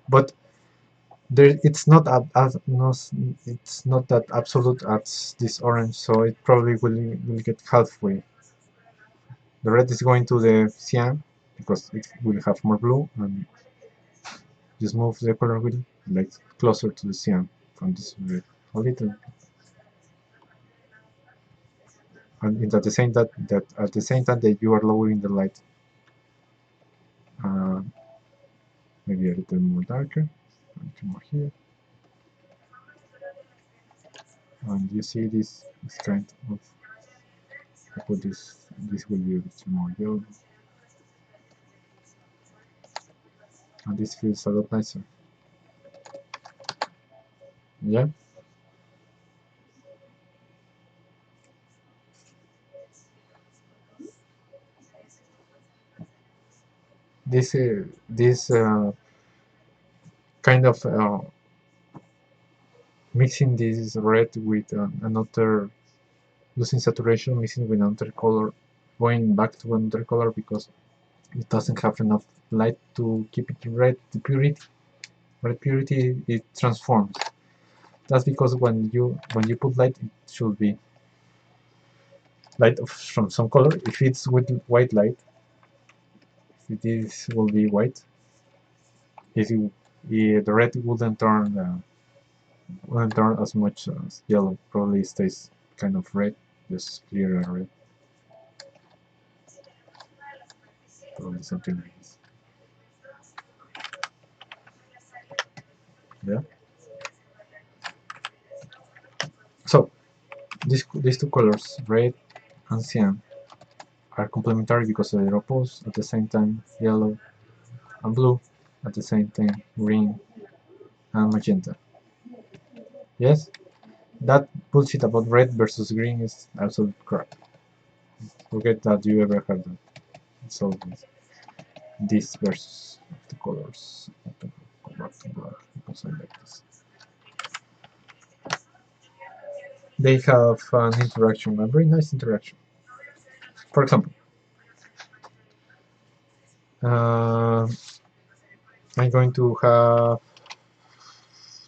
but there it's not it's not that absolute as this orange, so it probably will get halfway. The red is going to the cyan because it will have more blue, and just move the color wheel like closer to the cyan from this red a little, and at the same time that you are lowering the light, uh, maybe a little more darker, a little more here, and you see this is kind of, I put this will be a bit more yellow, and this feels a lot nicer. Yeah. This kind of mixing this red with another, losing saturation, mixing with another color, going back to another color because it doesn't have enough light to keep it red. The red purity, it transforms. That's because when you put light, it should be light from some color. If it's with white light, this will be white. If the red wouldn't turn won't turn as much as yellow, probably stays kind of red, just clear and red. Probably something like this. Yeah. So these two colors, red and cyan, are complementary because they're opposed. At the same time, yellow and blue, at the same time, green and magenta. Yes, that bullshit about red versus green is absolute crap. Forget that you ever heard that. It's always this versus the colors. Go back to black because I like this. They have an interaction, a very nice interaction. For example, uh, I'm going to have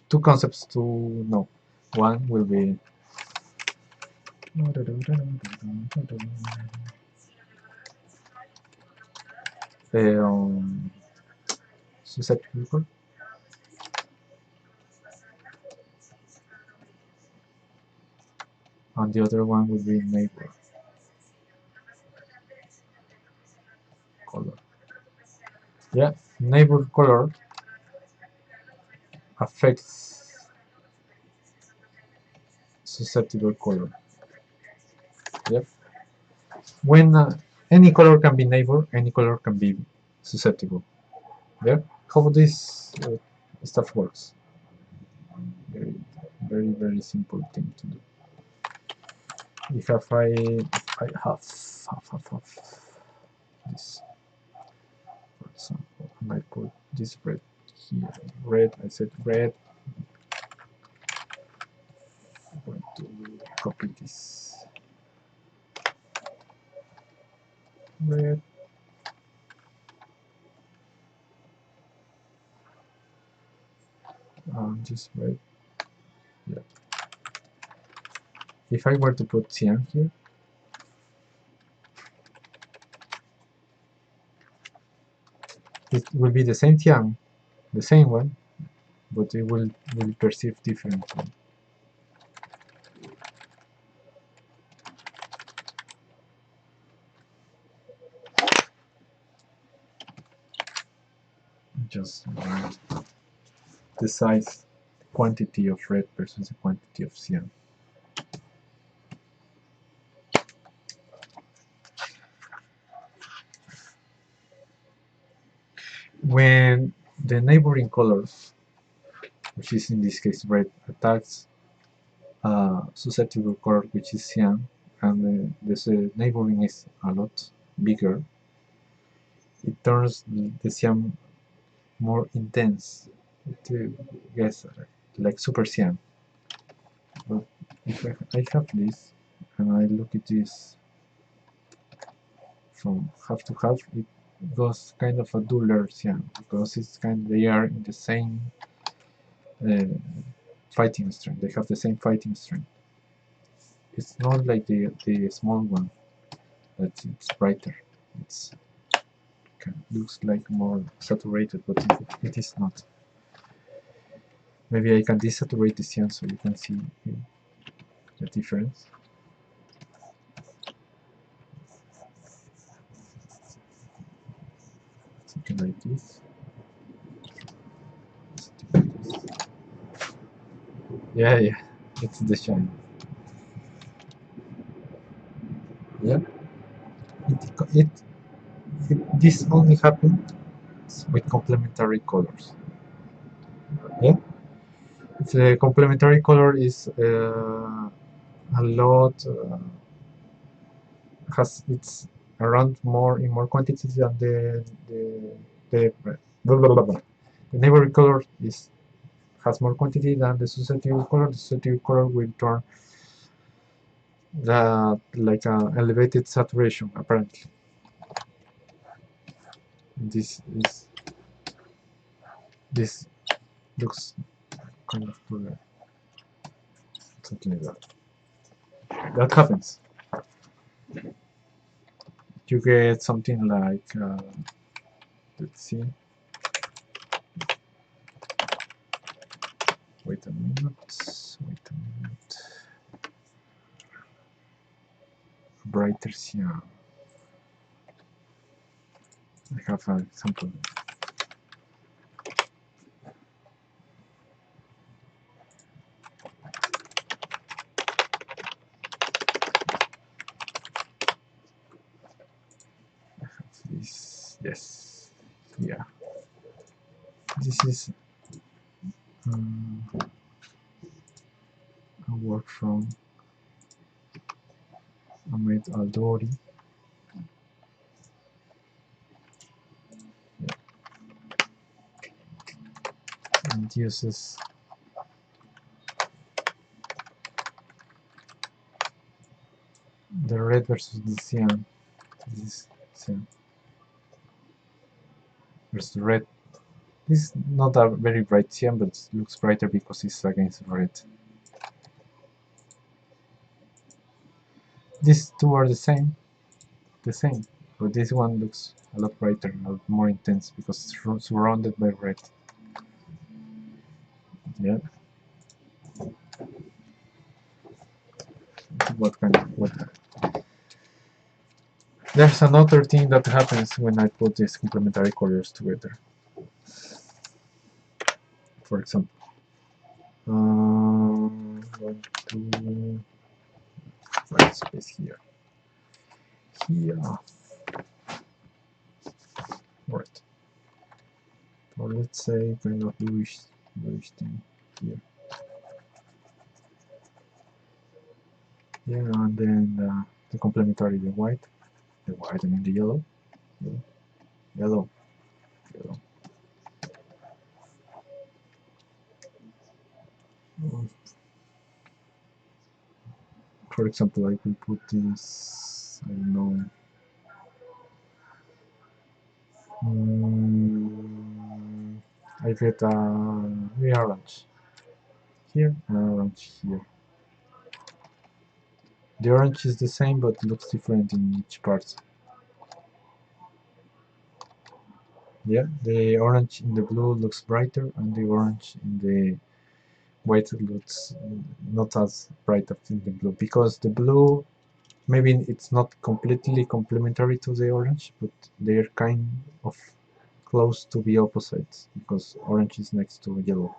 two concepts to know. One will be susceptible, and the other one will be neighbor color. Yeah, neighbor color affects susceptible color. Yep. When any color can be neighbor, any color can be susceptible. Yeah. How this stuff works? Very, very simple thing to do. If I have this, for example, and I put this red here. Red. I said red. I'm going to copy this red. Just red. Yeah. If I were to put cyan here, it will be the same cyan, the same one, but it will perceive differently. Just the size, quantity of red versus the quantity of cyan. When the neighboring color, which is in this case red, attacks susceptible color, which is cyan, and the neighboring is a lot bigger, it turns the cyan more intense. It gets like super cyan. But if I have this and I look at this from half to half, it goes kind of a duller cyan because it's they are in the same uh, fighting strength. They have the same fighting strength. It's not like the small one that it's brighter. It's looks like more saturated, but it is not. Maybe I can desaturate the cyan so you can see the difference. Something like this. Yeah, it's the shine. Yeah, this only happens with complementary colors. Yeah, if the complementary color is a lot it's around more in more quantity than the blah, blah, blah, blah. The neighboring color has more quantity than the susceptible color. The susceptible color will turn that like an elevated saturation apparently. This looks kind of blurry. Something like that. That happens. You get something like let's see. Wait a minute. use, wait a minute, brighter cyan. I have an example. This, yes, yeah. This is a work from Ahmed Aldori. Yeah. And uses the red versus the cyan. This is cyan versus red. This is not a very bright cyan, but it looks brighter because it's against red. These two are the same, but this one looks a lot brighter, a lot more intense because it's surrounded by red. Yeah. What? There's another thing that happens when I put these complementary colors together. For example, one, two, white space here. Right. Or let's say kind of bluish thing here. Yeah, and then the complementary, the white, I mean the yellow. For example, I could put this, I don't know, I get the orange here and orange here. The orange is the same but looks different in each part. Yeah, the orange in the blue looks brighter and the orange in the white looks not as bright as in the blue, because the blue, maybe it's not completely complementary to the orange, but they're kind of close to be opposites, because orange is next to yellow.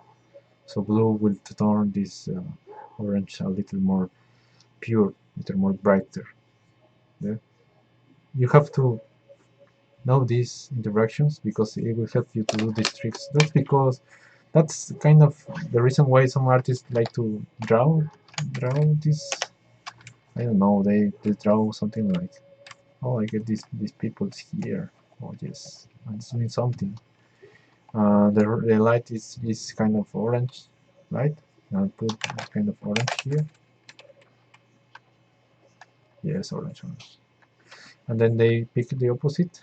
So blue will turn this orange a little more pure, a little more brighter. Yeah? You have to know these interactions because it will help you to do these tricks. That's because that's kind of the reason why some artists like to draw this. I don't know, they draw something like, oh, I get these people here. Oh yes, and this means something. The light is kind of orange light. I'll put kind of orange here. Yes, orange. And then they pick the opposite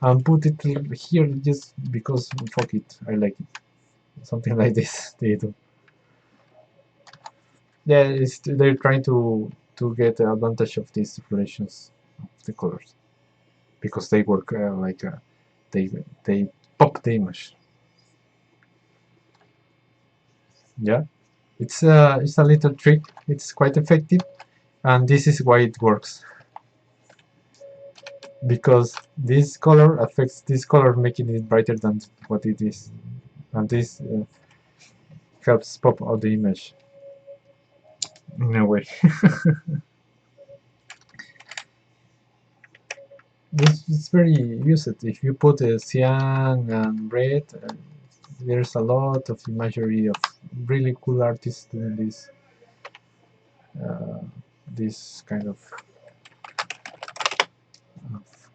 and put it here just because fuck it, I like it. Something like this they do. Yeah, they're trying to get the advantage of these relations of the colors because they work they pop the image. Yeah, it's a little trick. It's quite effective, and this is why it works, because this color affects this color, making it brighter than what it is, and this helps pop out the image in a way. This is very used. If you put a cyan and red, there's a lot of imagery of really cool artists doing uh, this kind of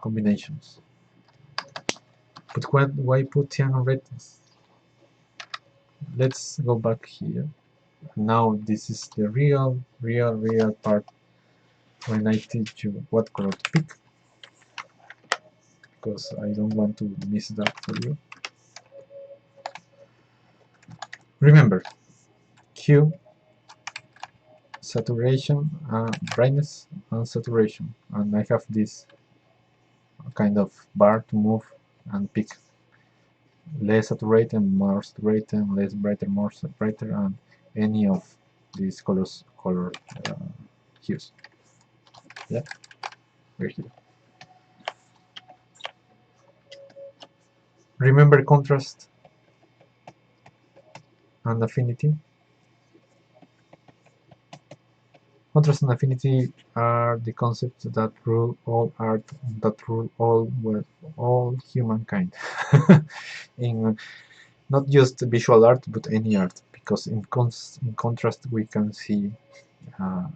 combinations. But why put cyan and red? Let's go back here. Now this is the real part when I teach you what color to pick, because I don't want to miss that for you. Remember, Q, saturation, brightness and saturation, and I have this kind of bar to move and pick less saturated, more saturated, less brighter, more brighter, and any of these color hues. Yeah, we're here. Remember contrast and affinity? Contrast and affinity are the concepts that rule all art, that rule all humankind. In not just visual art, but any art, because in contrast we can see uh,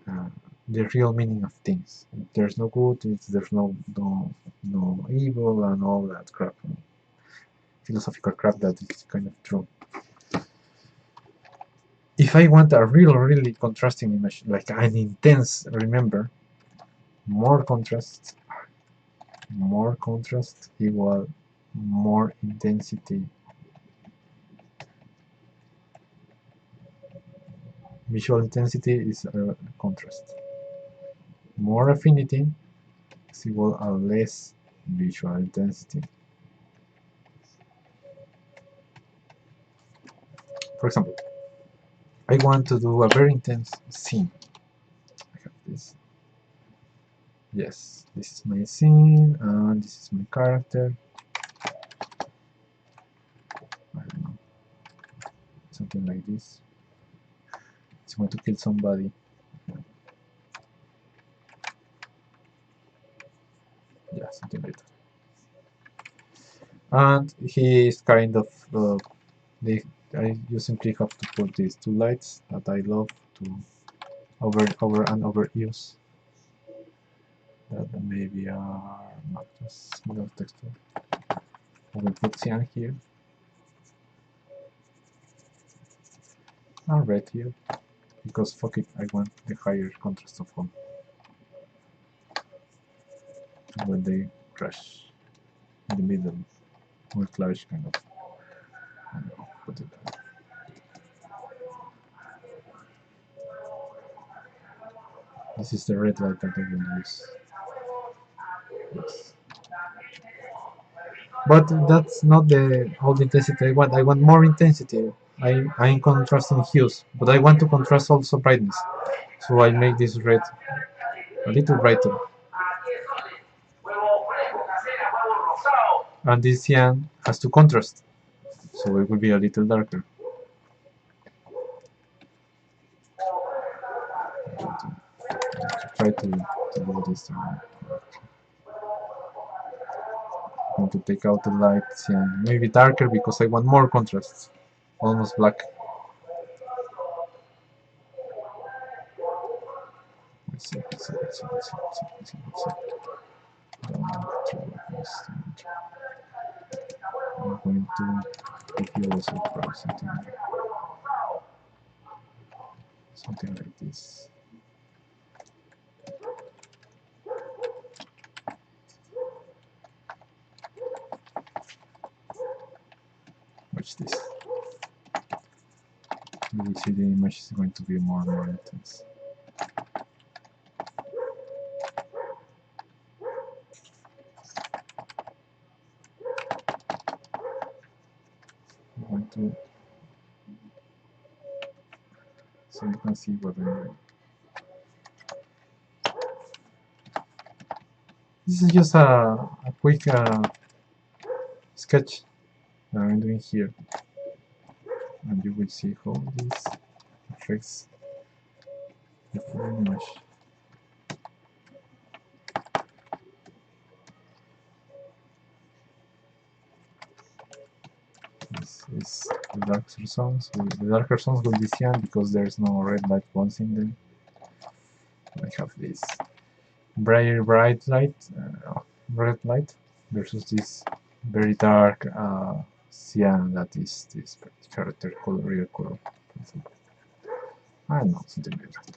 uh, the real meaning of things. There's no good, there's no evil, and all that crap, philosophical crap that is kind of true. If I want a really contrasting image, like an intense, remember, more contrast equal more intensity. Visual intensity is a contrast. More affinity is equal to less visual intensity. For example, I want to do a very intense scene. I have this. Yes, this is my scene, and this is my character. I don't know, something like this. It's going to kill somebody. Yeah, something like that. And he is kind of you simply have to put these two lights that I love to overuse. That maybe are not just single texture. I will put cyan here. And red here. Because fuck it, I want the higher contrast of all. When they crash in the middle, or clash kind of. I don't know, put it there. This is the red light that I will use. Yes. But that's not the whole intensity I want. I want more intensity. I'm contrasting hues, but I want to contrast also brightness. So I make this red a little brighter. And this cyan has to contrast, so it will be a little darker. Try to do this. I'm going to take out the light cyan, maybe darker because I want more contrast, almost black. Let's see. I'm going to give you also something like this. Watch this. You will see the image is going to be more and more intense. I'm going to so you can see what I'm doing. This is just a quick sketch that I'm doing here, and you will see how this affects the full image. This is the darker zones. The darker zones will be cyan because there's no red light bonds in them. I have this very bright light, red light, versus this very dark cyan that is this character color, real color. I don't know, something like that.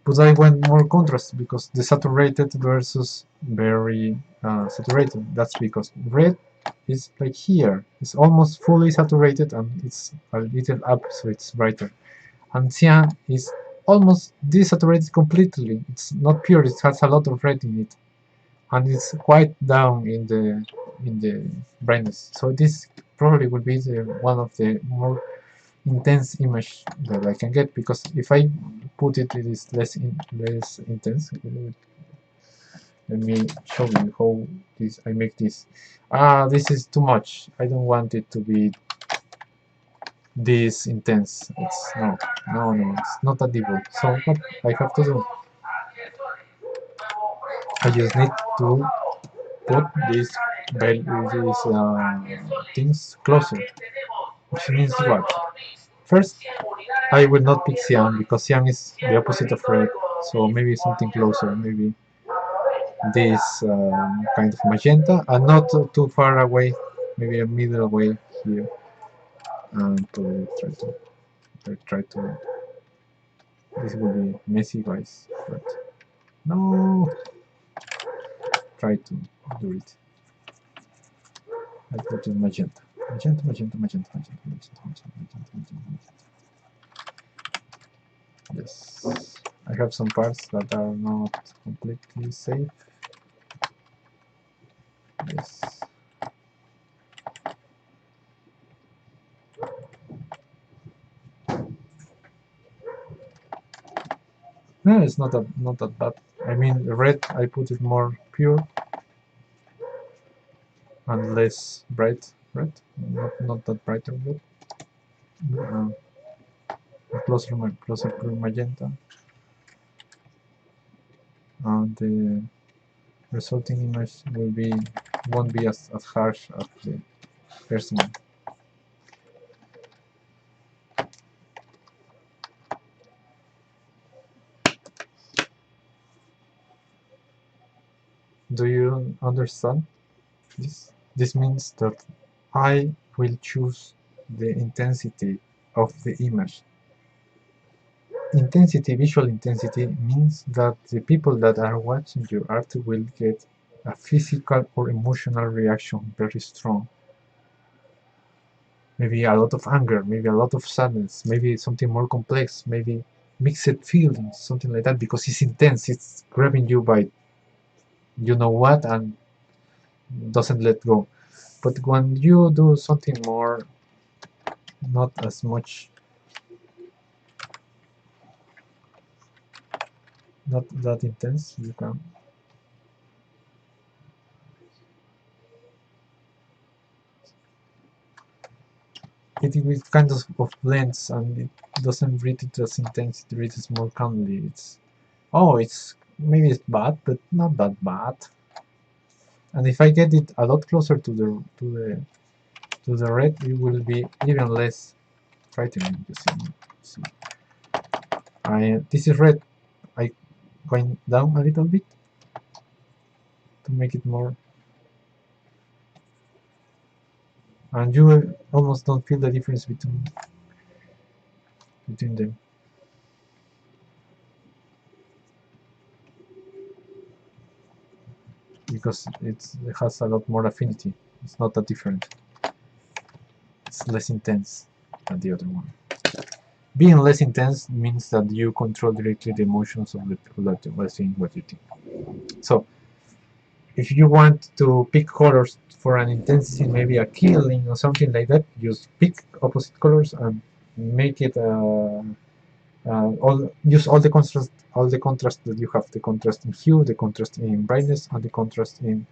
But I want more contrast because the saturated versus very saturated. That's because red is like here. It's almost fully saturated and it's a little up, so it's brighter. And cyan is almost desaturated completely. It's not pure. It has a lot of red in it, and it's quite down in the brightness. So this probably would be one of the more intense image that I can get, because if I put it is less intense. Let me show you how this I make this. This is too much. I don't want it to be this intense. It's no, it's not edible. So what I have to do, I just need to put these things closer, which means what? First, I will not pick cyan because cyan is the opposite of red, so maybe something closer, maybe this kind of magenta, and not too far away, maybe a middle way here, and try to this will be messy, guys, but no, try to do it. I put in magenta, magenta. Yes, I have some parts that are not completely safe. Yes. No, it's not that bad. I mean, red, I put it more pure and less bright red, not that brighter red. Uh, closer to magenta, and the resulting image won't be as harsh as the first one. Do you understand this? This means that I will choose the intensity of the image. Visual intensity, means that the people that are watching your art will get a physical or emotional reaction very strong. Maybe a lot of anger, maybe a lot of sadness, maybe something more complex, maybe mixed feelings, something like that, because it's intense, it's grabbing you by you know what and doesn't let go. But when you do something more, not as much, not that intense, you can it kind of blends, and it doesn't read it as intense, it reads it more calmly. It's maybe it's bad, but not that bad. And if I get it a lot closer to the red, it will be even less frightening. You see. This is red. I going down a little bit to make it more, and you almost don't feel the difference between them, because it has a lot more affinity. It's not that different. It's less intense than the other one. Being less intense means that you control directly the emotions of the people that are seeing what you think. So, if you want to pick colors for an intensity, maybe a killing or something like that, just pick opposite colors and make it use all the contrast that you have, the contrast in hue, the contrast in brightness, and the contrast in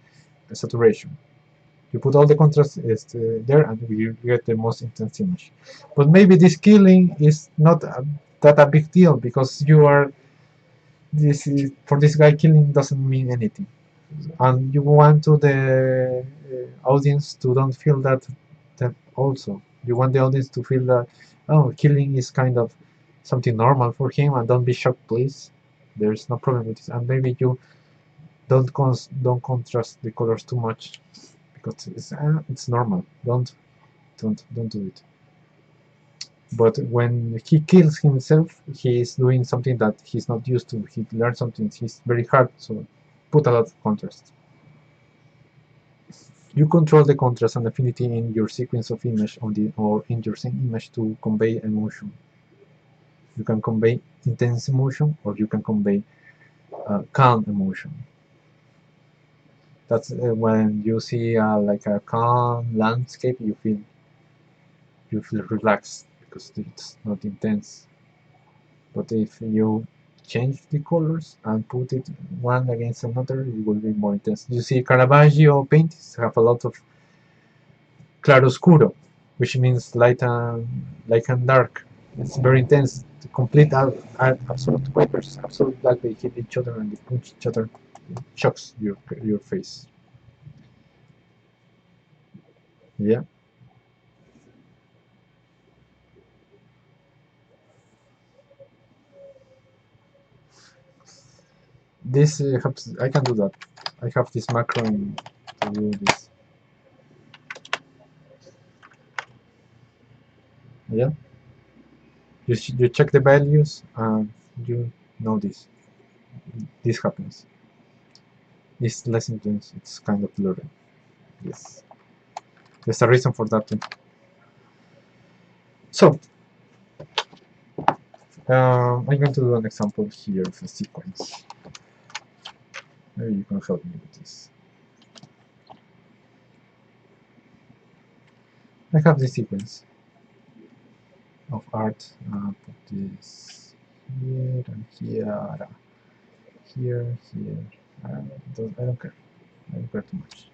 saturation. You put all the contrast there, and you get the most intense image. But maybe this killing is not that a big deal, because you are for this guy, killing doesn't mean anything, and you want to the audience to don't feel that also. You want the audience to feel that, oh, killing is kind of something normal for him, and don't be shocked, please. There's no problem with this, and maybe you don't contrast the colors too much, because it's normal. Don't do it. But when he kills himself, he is doing something that he's not used to. He learned something. He's very hard, so put a lot of contrast. You control the contrast and affinity in your sequence of image or in your same image to convey emotion. You can convey intense emotion, or you can convey calm emotion. That's when you see like a calm landscape, you feel relaxed, because it's not intense. But if you change the colors and put it one against another, it will be more intense. You see, Caravaggio paintings have a lot of claroscuro, which means light and dark. It's very intense. The complete absolute white versus absolute black. They hit each other and they punch each other. It shocks your face. Yeah. This I can do that. I have this macro to do this. Yeah. You check the values and you know this. This happens. It's less intense. It's kind of blurry. Yes. There's a reason for that too. So, I'm going to do an example here of a sequence. Maybe you can help me with this. I have this sequence of art. Put this here and here, here. I don't care. I don't care too much.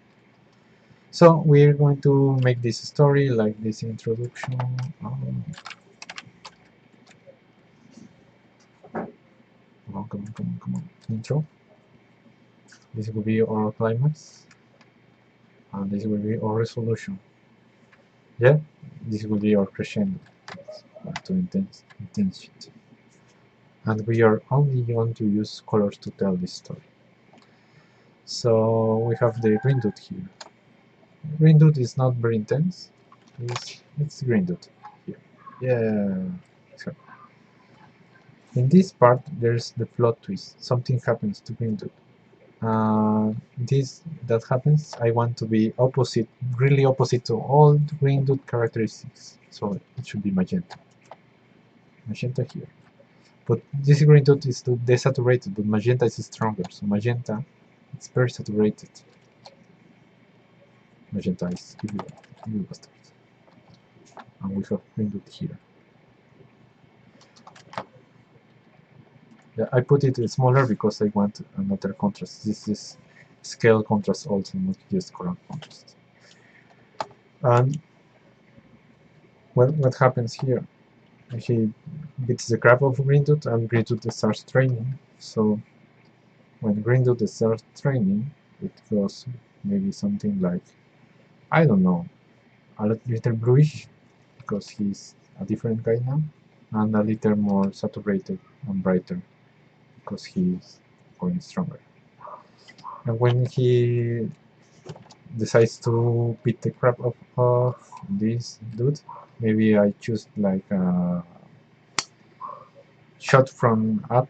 So we're going to make this story like this introduction. Come on. Intro. This will be our climax. And this will be our resolution. Yeah, this will be our crescendo. To intensity. And we are only going to use colors to tell this story. So we have the green dot here. Green dot is not very intense. It's green dot here. Yeah. So in this part, there's the plot twist. Something happens to green dot. This that happens, I want to be opposite, really opposite to all the green dot characteristics. So it should be magenta. Magenta here. But this green dot is too desaturated, but magenta is stronger. So magenta, it's very saturated. Magenta is evil bastard. And we have green dot here. Yeah, I put it smaller because I want another contrast. This is scale contrast also, not just color contrast. And what happens here? He beats the crap of Green Dot and Green Dot starts training. So when Green Dot starts training, it goes maybe something like, I don't know, a little bluish because he's a different guy now, and a little more saturated and brighter because he's going stronger. And when he decides to beat the crap of this dude, maybe I choose like a shot from up.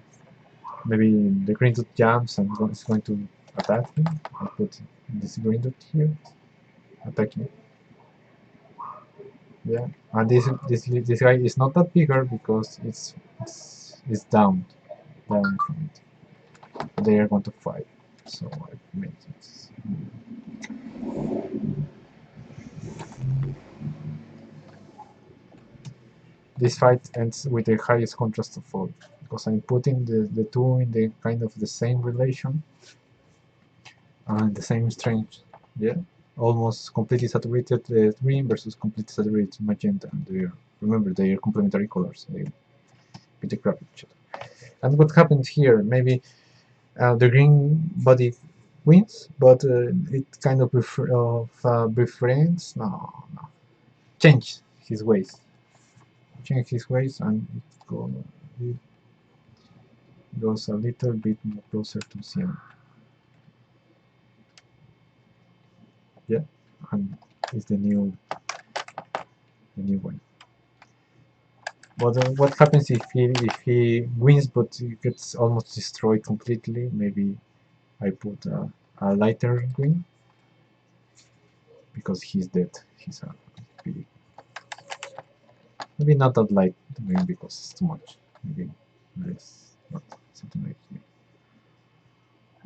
Maybe the green dot jumps and is going to attack him. I put this green dot here, attacking. Yeah, and this guy is not that bigger because it's down from it. They are going to fight, so I made this. This fight ends with the highest contrast of all because I'm putting the two in the kind of the same relation and the same strength. Yeah, almost completely saturated green versus completely saturated magenta. And remember, they are complementary colors. They beat the crap each other. And what happened here? Maybe the green body wins, but it kind of befriends. No. Change his ways. Change his ways, and it goes a little bit more closer to Sienna. Yeah, and it's the new one. But what happens if he wins but he gets almost destroyed completely? Maybe I put a lighter green because he's dead. He's a big, maybe not that light green because it's too much. Maybe less, not something like here.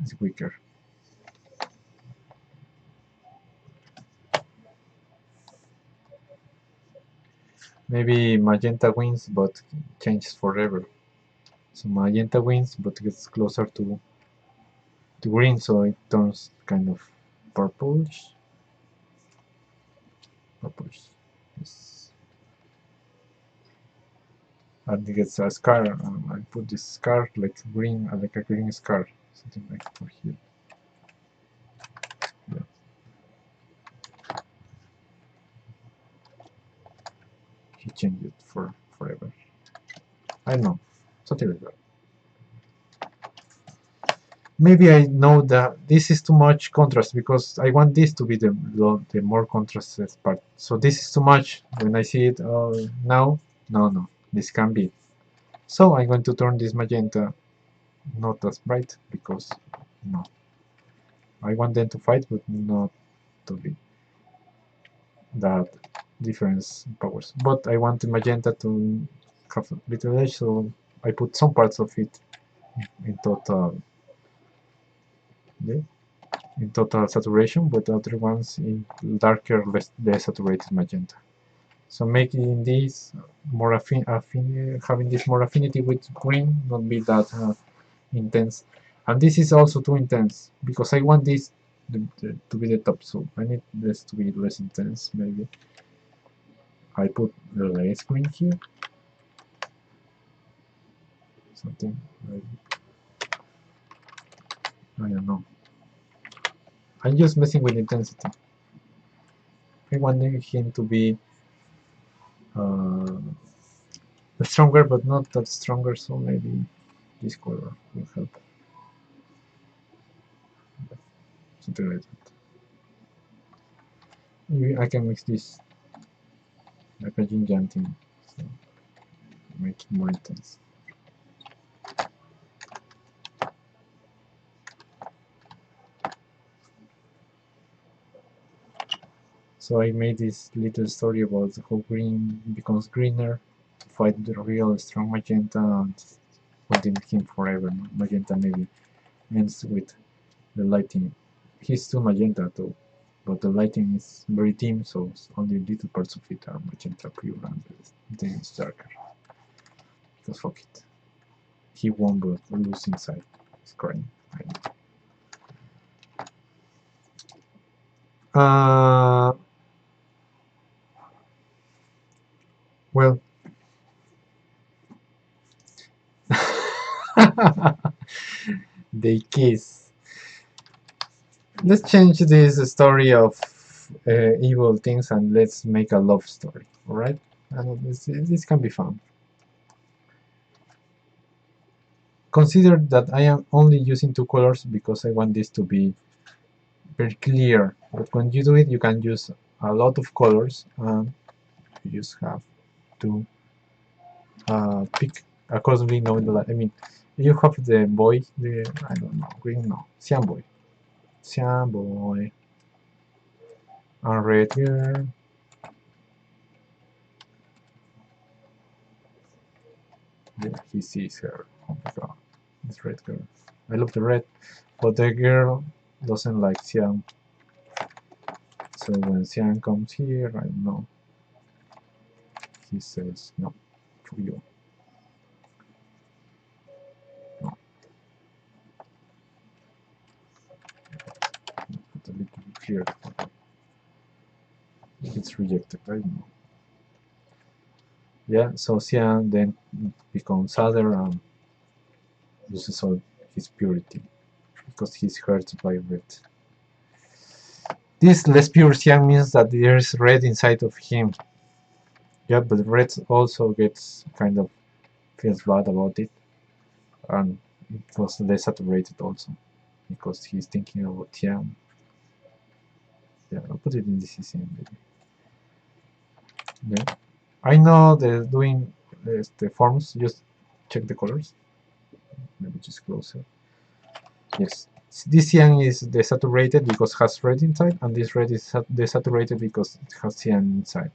It's weaker. Maybe magenta wins but changes forever. So magenta wins but gets closer to green, so it turns kind of purplish. Purplish. Yes. And it gets a scar. I put this scar like green, like a green scar, something like for here. Yeah. He changed it for forever. I don't know, something like that. Maybe I know that this is too much contrast because I want this to be the more contrasted part. So this is too much. When I see it now, no, this can be. So I'm going to turn this magenta not as bright because no, I want them to fight, but not to be that difference in powers. But I want the magenta to have a little edge, so I put some parts of it in total. Yeah, in total saturation, but the other ones in darker, less saturated magenta. So making this more having this more affinity with green, not be that intense. And this is also too intense because I want this to be the top, so I need this to be less intense. Maybe I put the less green here, something like, I don't know. I'm just messing with intensity. I want him to be uh, stronger, but not that stronger, so maybe this color will help. Something like that. Maybe I can mix this like a yin yang thing, so make it more intense. So I made this little story about how green becomes greener to fight the real strong magenta and holding him forever. Magenta maybe ends with the lighting. He's still magenta too, but the lighting is very dim, so only little parts of it are magenta pure and then it's darker. Because fuck it. He won but lose inside. It's crying. Well, they kiss. Let's change this story of evil things and let's make a love story, alright? And this can be fun. Consider that I am only using two colors because I want this to be very clear. But when you do it, you can use a lot of colors and you just have to pick accordingly knowing the I mean, you have the boy, the I don't know, green no, cyan boy, and red girl. Yeah, he sees her. Oh my god, this red girl. I love the red, but the girl doesn't like cyan. So when cyan comes here, I don't know. He says no, for you. No, put a little bit clear. It's rejected. I don't know. Yeah, so cyan then becomes other and loses all his purity because he's hurt by red. This less pure cyan means that there's red inside of him. Yeah, but red also gets kind of feels bad about it, and it was less saturated also because he's thinking about cyan. Yeah, I'll put it in this CCM maybe. Yeah, I know the doing the forms. Just check the colors. Maybe just closer. Yes, this cyan is desaturated because it has red inside, and this red is desaturated because it has cyan inside.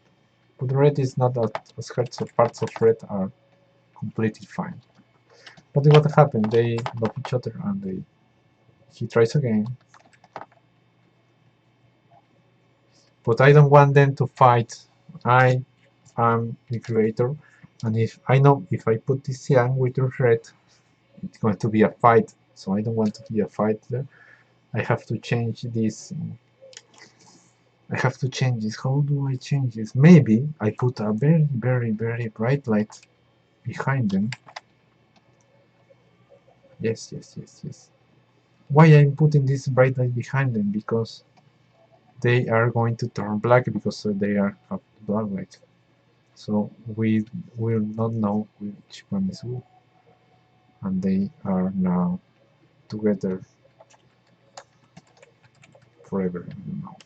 But the red is not as hurt, so parts of red are completely fine. But what happened? They love each other, and he tries again. But I don't want them to fight. I I'm the creator, and if I know if I put this cyan with the red, it's going to be a fight. So I don't want to be a fight there. I have to change this. I have to change this. How do I change this? Maybe I put a very, very, very bright light behind them. Yes, yes, yes, yes. Why I'm putting this bright light behind them? Because they are going to turn black because they are have black light. So we will not know which one is who, and they are now together forever. I don't know.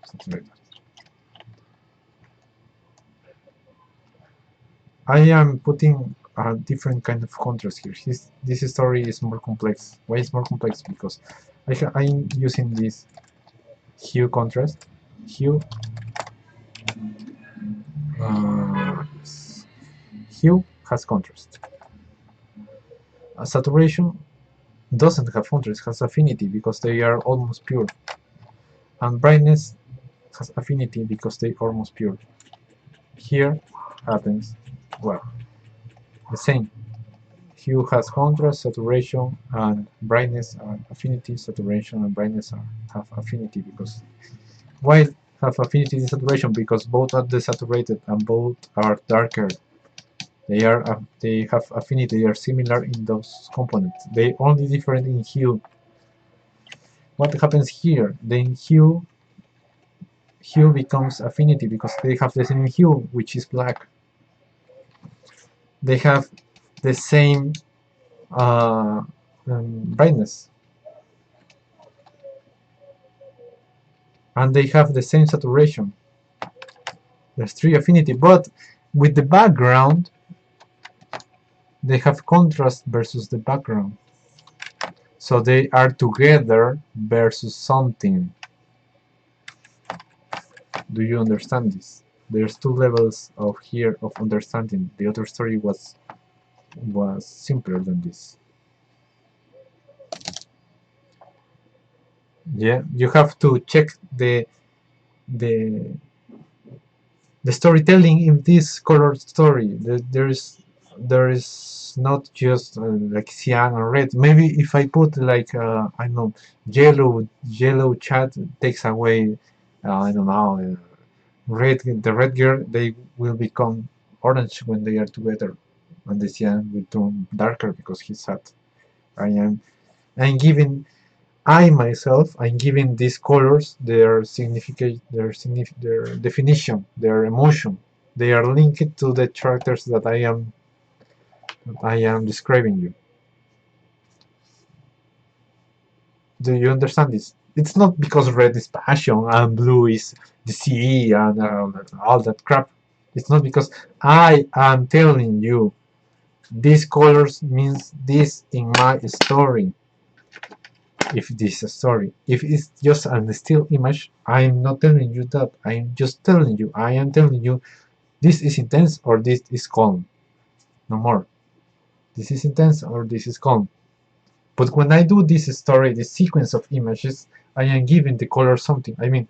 Something like that. I am putting a different kind of contrast here. This story is more complex. Why is more complex? Because I'm using this hue contrast. Hue, uh, hue has contrast. Saturation doesn't have contrast, has affinity because they are almost pure. And brightness has affinity because they are almost pure. Here happens, well, the same. Hue has contrast, saturation, and brightness are affinity. Saturation and brightness have affinity because why have affinity in saturation? Because both are desaturated and both are darker. They have affinity. They are similar in those components. They only different in hue. What happens here? Then hue becomes affinity because they have the same hue, which is black. They have the same brightness, and they have the same saturation. There's three affinity, but with the background, they have contrast versus the background. So they are together versus something. Do you understand this? There's two levels of here of understanding. The other story was simpler than this. Yeah, you have to check the the storytelling in this colored story. There is not just like cyan or red. Maybe if I put like I don't know, yellow chat takes away I don't know, the red girl, they will become orange when they are together, and the cyan will turn darker because he's sad. I am I'm giving I myself, I'm giving these colors their significant, their definition, their emotion. They are linked to the characters that I am describing you. Do you understand this? It's not because red is passion and blue is the sea and all that crap. It's not because I am telling you these colors means this in my story. If this is a story, if it's just a still image, I'm not telling you that. I'm just telling you. I am telling you this is intense or this is calm. No more. This is intense or this is calm. But when I do this story, this sequence of images, I am giving the color something. I mean,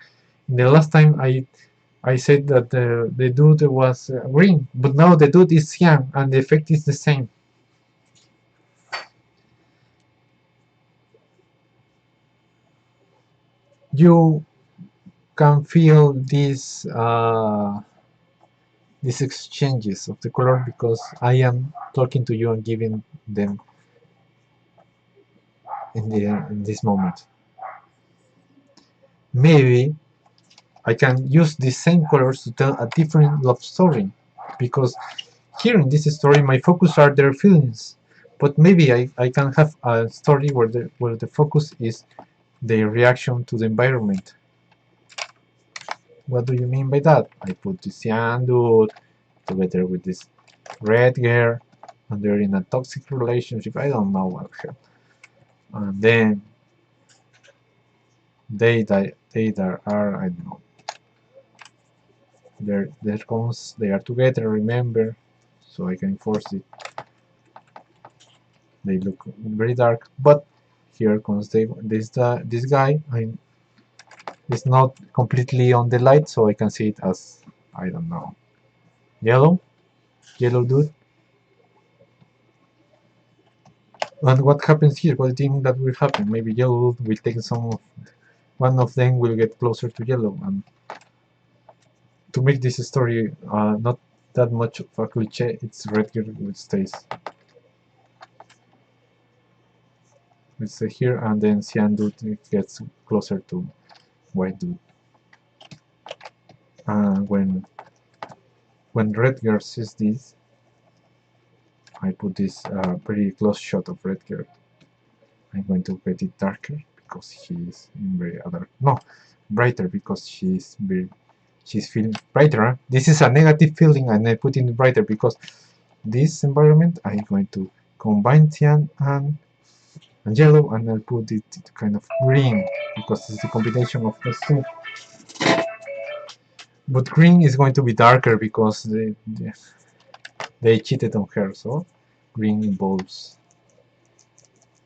the last time I said that the dude was green, but now the dude is cyan, and the effect is the same. You can feel these exchanges of the color because I am talking to you and giving them in this moment. Maybe I can use the same colors to tell a different love story because here in this story my focus are their feelings, but maybe I can have a story where the focus is their reaction to the environment. What do you mean by that? I put this cyan dude together with this red girl and they're in a toxic relationship. I don't know what hell. And then they are I don't know. They are together. Remember, so I can force it. They look very dark, but here comes this guy. It's not completely on the light, so I can see it as, I don't know, yellow dude. And what happens here? What do you think that will happen? Maybe yellow will take one of them will get closer to yellow, and to make this story not that much of a cliche, it's Redgear which stays. Let's say here, and then Cyan dude gets closer to white dude. When Redgear sees this, I put this pretty close shot of Redgear. I'm going to get it darker because he's very other brighter because she's feeling brighter. This is a negative feeling, and I put it brighter because this environment I'm going to combine cyan and yellow, and I'll put it kind of green because it's the combination of the two. But green is going to be darker because they cheated on her, so green involves.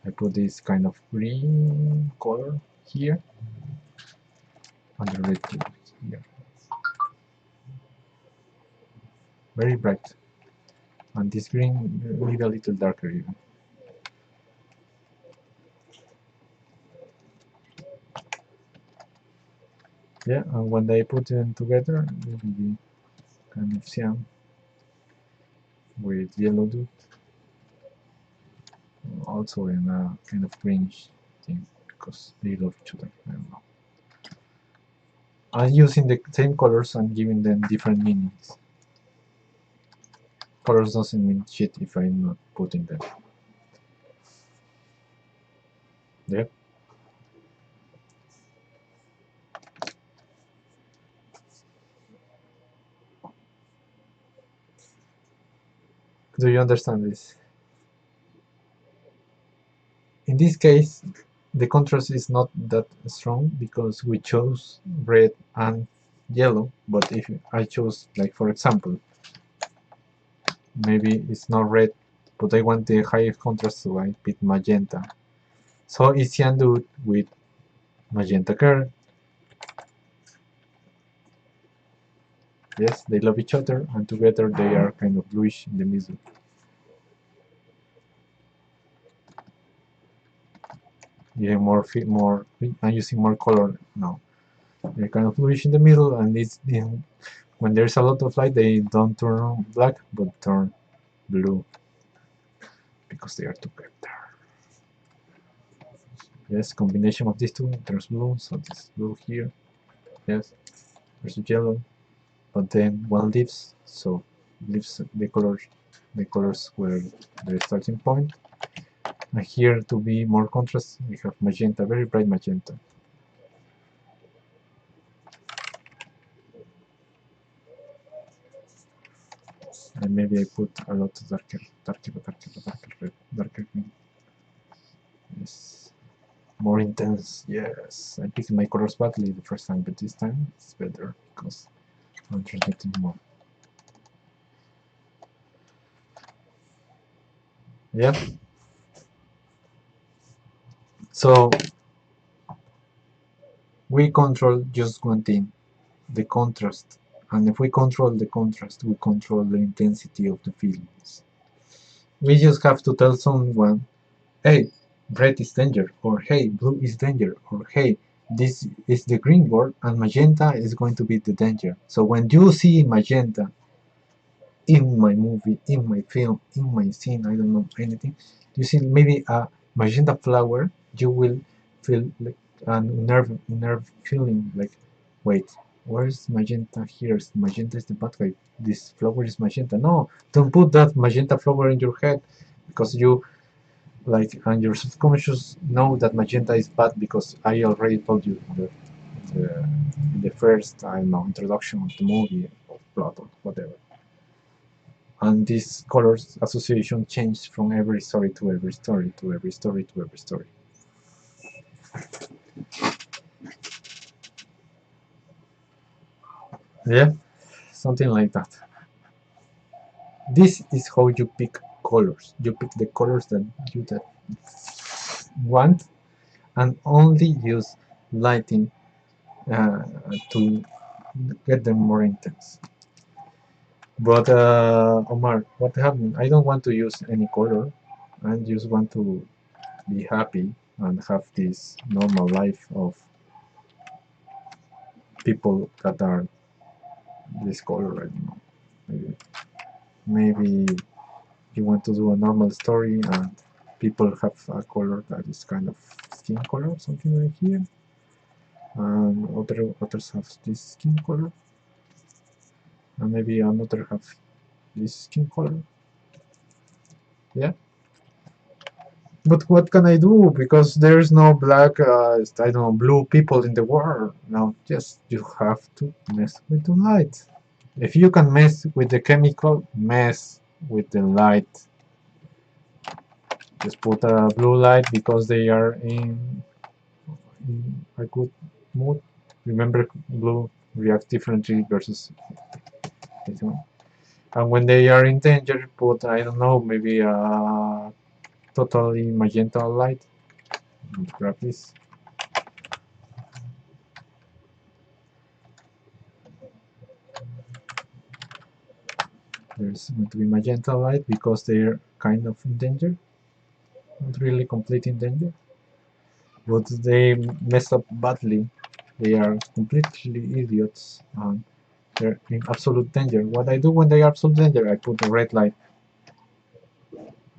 I put this kind of green color here and the red here. Very bright. And this green maybe a little darker even. Yeah, and when they put them together, it will be kind of cyan with yellow dude. Also in a kind of greenish thing because they love each other. I don't know. I'm using the same colors and giving them different meanings. Colors doesn't mean shit if I'm not putting them. Yep. Do you understand this? In this case, the contrast is not that strong because we chose red and yellow, but if I chose, like for example, maybe it's not red, but I want the highest contrast, so I pick magenta. So it's cyan dude with magenta girl. Yes, they love each other, and together they are kind of bluish in the middle. Yeah, I'm using more color now. They're kind of bluish in the middle, and when there's a lot of light, they don't turn black, but turn blue because they are together. Yes, combination of these two turns blue, so this blue here, yes, versus yellow, but then one leaves, so leaves the colors were the starting point. And here, to be more contrast, we have magenta, very bright magenta. And maybe I put a lot darker green. Yes, more intense. Yes, I picked my colors badly the first time, but this time it's better because I'm transmitting more. Yeah. So we control just one thing, the contrast. And if we control the contrast, we control the intensity of the feelings. We just have to tell someone, hey, red is danger, or hey, blue is danger, or hey, this is the green word, and magenta is going to be the danger. So when you see magenta in my movie, in my film, in my scene, I don't know anything, you see maybe a magenta flower, you will feel like a nerve feeling like, wait, where's magenta here? Magenta is the bad guy. This flower is magenta. No, don't put that magenta flower in your head because you and your subconscious know that magenta is bad because I already told you in the first, I don't know, introduction of the movie of plot or whatever. And this colors association changed from every story to every story to every story to every story. Yeah, something like that. This is how you pick colors. You pick the colors that you want, and only use lighting to get them more intense. But Omar, what happened? I don't want to use any color. I just want to be happy and have this normal life of people that are this color. I don't know. Maybe you want to do a normal story and people have a color that is kind of skin color, something like here, and others have this skin color, and maybe another have this skin color. Yeah. But what can I do? Because there's no black, I don't know, blue people in the world. No, just you have to mess with the light. If you can mess with the chemical, mess with the light. Just put a blue light because they are in a good mood. Remember, blue reacts differently versus this one. And when they are in danger, put, I don't know, maybe a totally magenta light. Grab this. There's going to be magenta light because they're kind of in danger. Not really complete in danger. But they mess up badly. They are completely idiots and they're in absolute danger. What I do when they are absolute danger, I put a red light.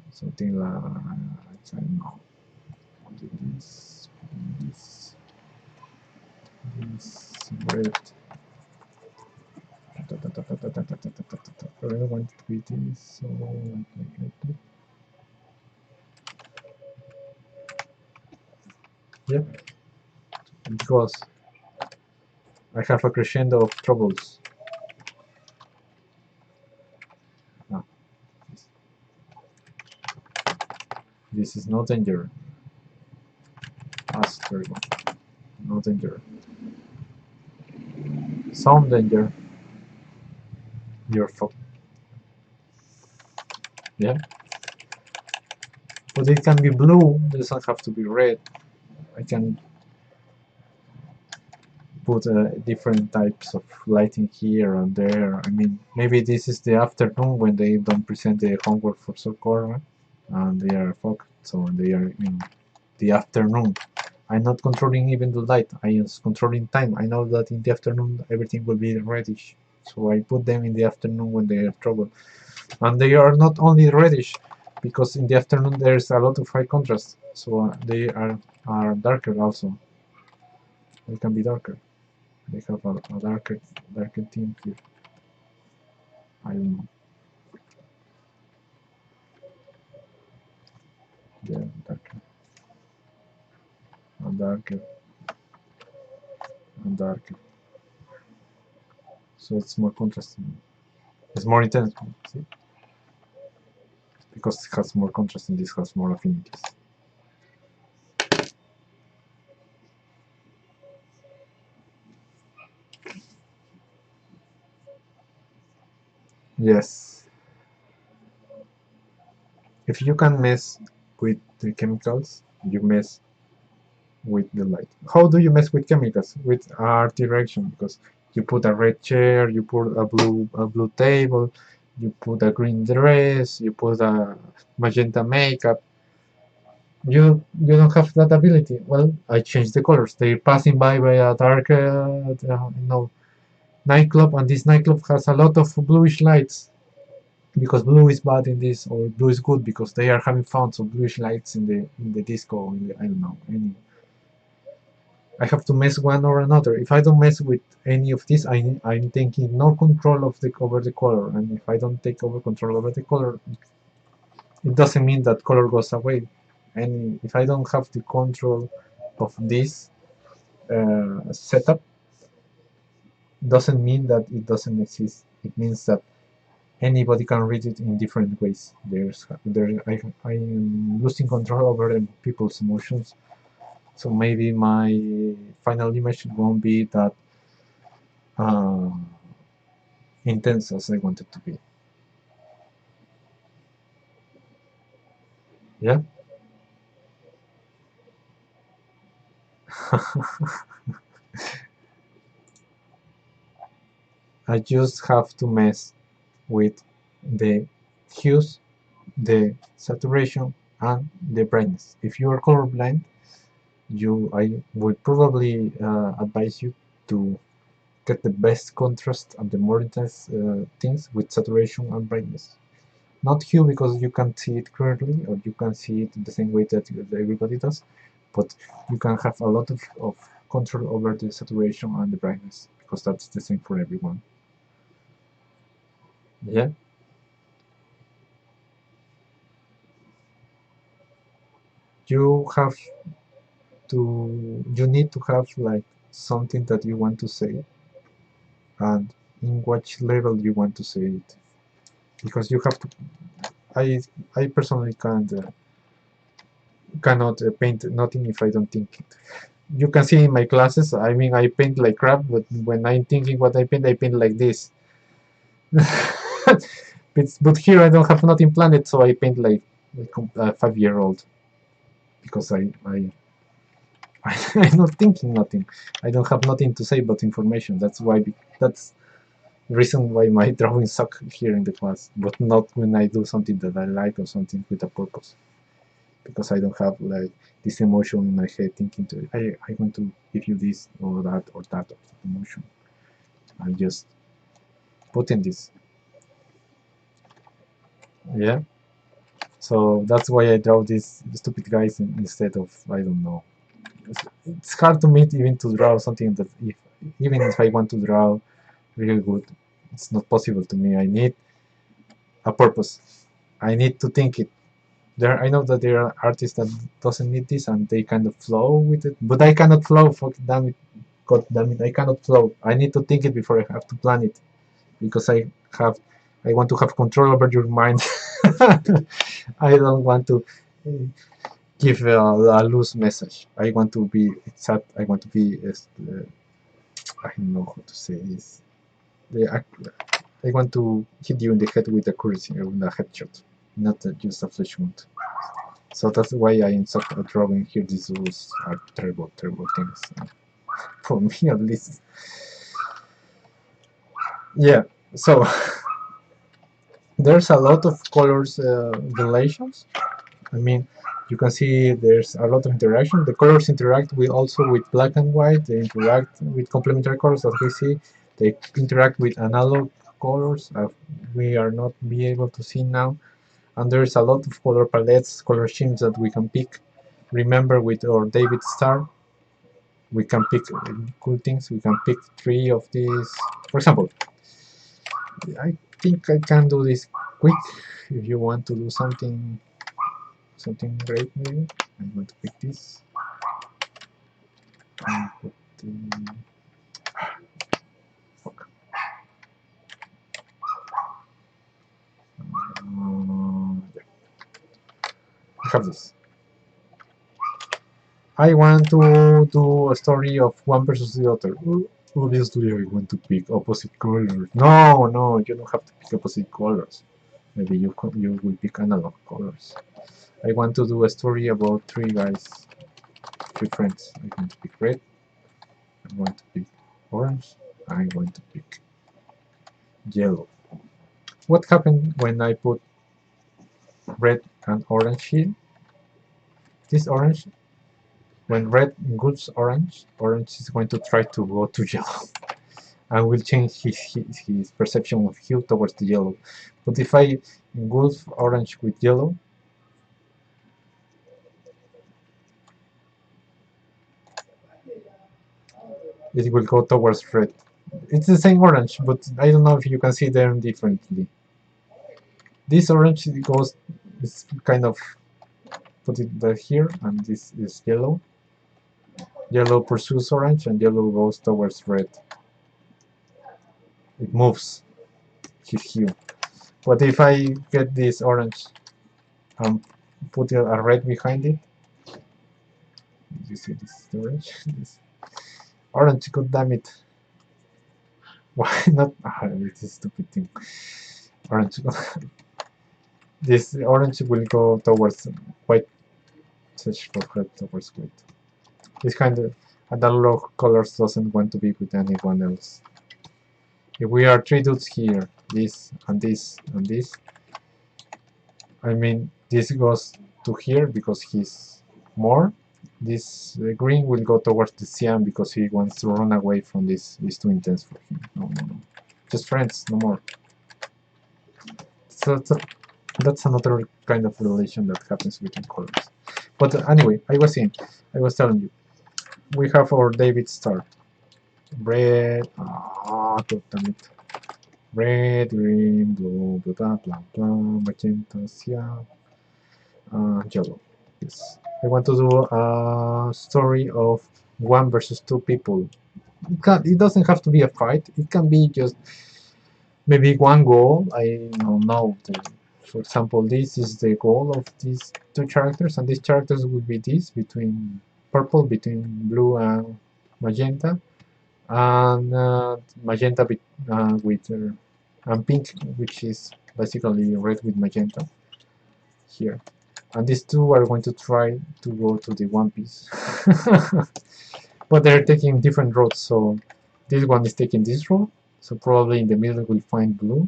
Something like, I don't know, this, this, this red. I don't want it to be this, so like. Yeah, because I have a crescendo of troubles. Ah, this is no danger. That's terrible. No danger. Some danger. You're fucked. Yeah. But it can be blue, it doesn't have to be red. I can put different types of lighting here and there. I mean, maybe this is the afternoon when they don't present the homework for Socorro and they are fucked, so they are in the afternoon. I'm not controlling even the light, I am controlling time. I know that in the afternoon everything will be reddish, so I put them in the afternoon when they are trouble. And they are not only reddish, because in the afternoon there's a lot of high contrast, so they are darker also. They can be darker. They have a darker theme here. I don't know. Yeah, darker and darker and darker. So it's more contrasting. It's more intense. See? Because it has more contrast and this has more affinities. Yes. If you can mess with the chemicals, you mess with the light. How do you mess with chemicals? With art direction, because you put a red chair, you put a blue table, you put a green dress, you put a magenta makeup. You don't have that ability. Well, I changed the colors. They're passing by a dark nightclub, and this nightclub has a lot of bluish lights because blue is bad in this, or blue is good because they are having fun. So bluish lights in the disco, I don't know. I have to mess one or another. If I don't mess with any of this, I'm taking no control over the color, and if I don't take over control over the color, it doesn't mean that color goes away. And if I don't have the control of this setup, doesn't mean that it doesn't exist. It means that anybody can read it in different ways. I am losing control over people's emotions, so maybe my final image won't be that uh, intense as I want it to be. Yeah. I just have to mess with the hues, the saturation, and the brightness. If you are colorblind, I would probably advise you to get the best contrast and the more intense things with saturation and brightness. Not hue because you can see it clearly or you can see it the same way that everybody does, but you can have a lot of control over the saturation and the brightness because that's the same for everyone. Yeah, you have you need to have like something that you want to say and in which level you want to say it because you have to. I personally cannot paint nothing if I don't think it. You can see in my classes, I mean, I paint like crap, but when I'm thinking what I paint like this. But here I don't have nothing planned, so I paint like a 5-year-old because I'm not thinking nothing. I don't have nothing to say but information. That's the reason why my drawings suck here in the class, but not when I do something that I like or something with a purpose. Because I don't have like this emotion in my head thinking to I want to give you this or that emotion. I'm just putting this. Yeah. So that's why I draw these stupid guys instead of I don't know. It's hard to me even to draw something that even if I want to draw really good, it's not possible to me. I need a purpose. I need to think it. I know that there are artists that doesn't need this and they kind of flow with it, but I cannot flow. Fuck damn it, God damn it, I cannot flow. I need to think it before I have to plan it because have I want to have control over your mind. I don't want to give a loose message. I want to be exact. I want to be. I don't know how to say this. I want to hit you in the head with accuracy with a headshot, not just a flash wound. So that's why I insert a drawing here. These rules are terrible, terrible things for me at least. Yeah. So there's a lot of colors relations. I mean, you can see there's a lot of interaction. The colors interact with also with black and white. They interact with complementary colors as we see. They interact with analog colors we are not be able to see now. And there's a lot of color palettes, color schemes that we can pick. Remember with our David Star, we can pick cool things. We can pick 3 of these. For example, I think I can do this quick. If you want to do something great, maybe I'm going to pick this and put the fuck. Yeah, I have this. I want to do a story of one versus the other. Obviously, I want to pick opposite colors. No, no, you don't have to pick opposite colors. Maybe you will pick analog colors. I want to do a story about 3 guys, 3 friends. I'm going to pick red. I'm going to pick orange. I'm going to pick yellow. What happened when I put red and orange here? This orange, when red goes orange, orange is going to try to go to yellow and will change his perception of hue towards the yellow. But if I engulf orange with yellow, it will go towards red. It's the same orange, but I don't know if you can see them differently. This orange goes, is kind of put it back here, and this is yellow. Yellow pursues orange, and yellow goes towards red. It moves his hue. But if I get this orange and put a red behind it, you see this orange? This orange, god damn it. Why not? Ah, it's a stupid thing. Orange. This orange will go towards white, search for red towards white. This kind of analog colors doesn't want to be with anyone else. If we are three dudes here, this and this and this, I mean this goes to here because he's more. This green will go towards the cyan because he wants to run away from this. It's too intense for him. No, no, no. Just friends, no more. So that's another kind of relation that happens between colors. But anyway, I was telling you, we have our David start. Red, God damn it. Red, green, blue, blah, blah, blah, blah, magenta, cyan, yellow. Yes. I want to do a story of one versus two people. It doesn't have to be a fight. It can be just maybe one goal. I don't know. For example, this is the goal of these two characters, and these characters would be this between purple, between blue and magenta, and magenta with and pink, which is basically red with magenta here. And these two are going to try to go to the One Piece. But they're taking different roads, so this one is taking this road, so probably in the middle we'll find blue,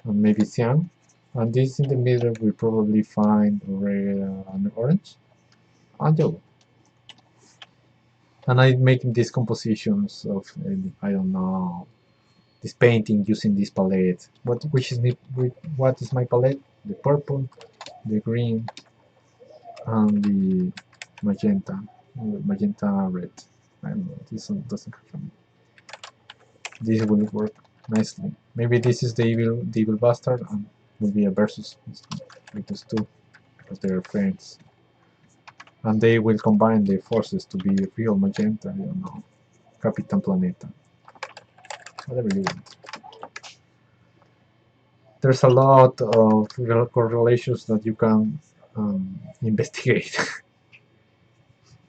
and maybe cyan, and this in the middle we'll probably find red and orange, and yellow. And I make these compositions of, I don't know, this painting using this palette. What is my palette? The purple, the green, and the magenta, magenta red. I don't know, this one doesn't have any. This will work nicely. Maybe this is the evil bastard, and will be a versus with those two, because they're friends. And they will combine their forces to be real magenta, I don't know, Capitan Planeta. Whatever you want. There's a lot of correlations that you can investigate,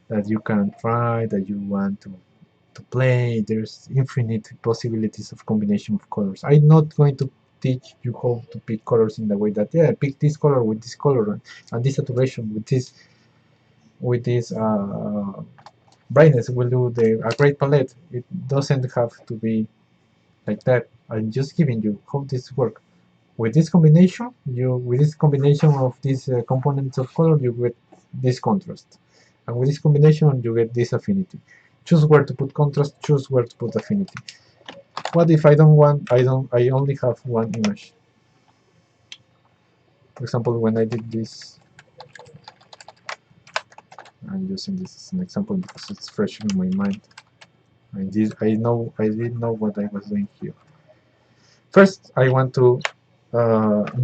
that you can try, that you want to play. There's infinite possibilities of combination of colors. I'm not going to teach you how to pick colors in the way that, yeah, pick this color with this color and this saturation with this brightness will do a great palette. It doesn't have to be like that. I'm just giving you how this works. With this combination, with this combination of these components of color, you get this contrast, and with this combination, you get this affinity. Choose where to put contrast. Choose where to put affinity. What if I don't want? I only have one image. For example, when I did this, I'm using this as an example because it's fresh in my mind. I didn't know what I was doing here. First, I want to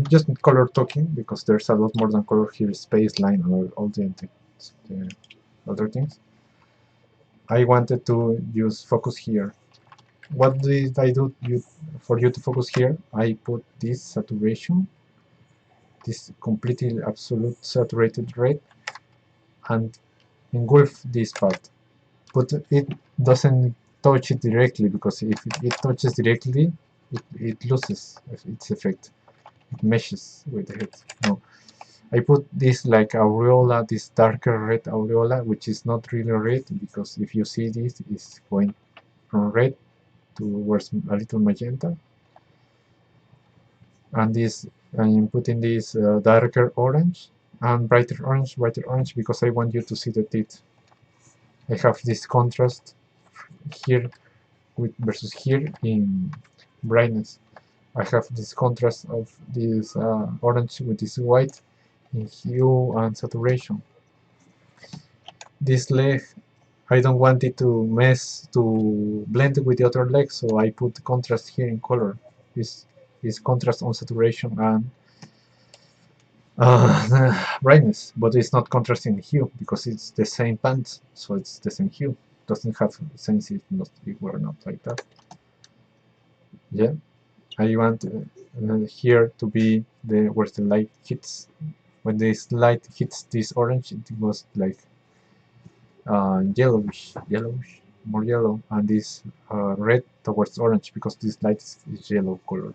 just color talking because there's a lot more than color here, space, line, and all the other things. I wanted to use focus here. What did I do for you to focus here? I put this saturation, this completely absolute saturated red, and engulf this part. But it doesn't touch it directly, because if it touches directly, it loses its effect. It meshes with the head. No. I put this like aureola, this darker red aureola, which is not really red, because if you see this, it's going from red towards a little magenta. And this, I'm putting this darker orange and brighter orange, because I want you to see the teeth. I have this contrast here versus here in brightness. I have this contrast of this orange with this white in hue and saturation. This leg, I don't want it to blend with the other leg, so I put contrast here in color. This contrast on saturation and brightness, but it's not contrasting hue because it's the same pants, so it's the same hue. Doesn't have sense if it were not like that. Yeah, I want here to be where the light hits. When this light hits this orange, it was like yellowish, more yellow, and this red towards orange because this light is yellow color.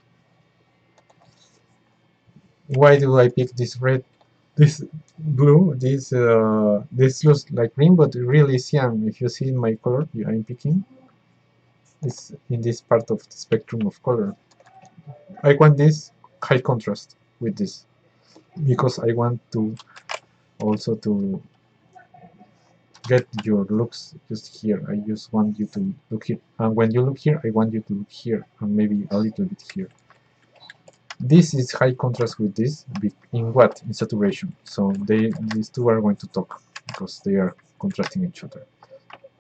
Why do I pick this red, this blue? This looks like green, but really is cyan. If you see my color I'm picking, it's in this part of the spectrum of color. I want this high contrast with this because I want to also to get your looks just here. I just want you to look here, and when you look here I want you to look here and maybe a little bit here. This is high contrast with this in what? In saturation. So these two are going to talk because they are contrasting each other.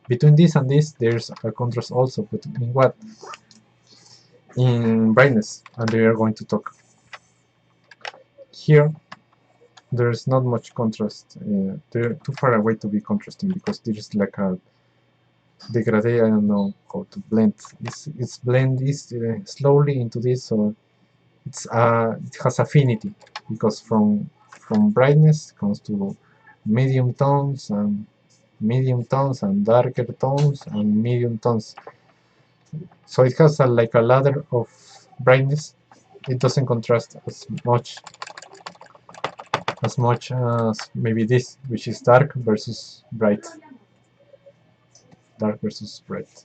Between this and this there's a contrast also, but in what? In brightness, and they are going to talk. Here there's not much contrast. They're too far away to be contrasting because there's like a degrade, I don't know how to blend. It's blend this slowly into this, so it has affinity because from brightness comes to medium tones and darker tones and medium tones. So it has like a ladder of brightness. It doesn't contrast as much as maybe this, which is dark versus bright. Dark versus bright.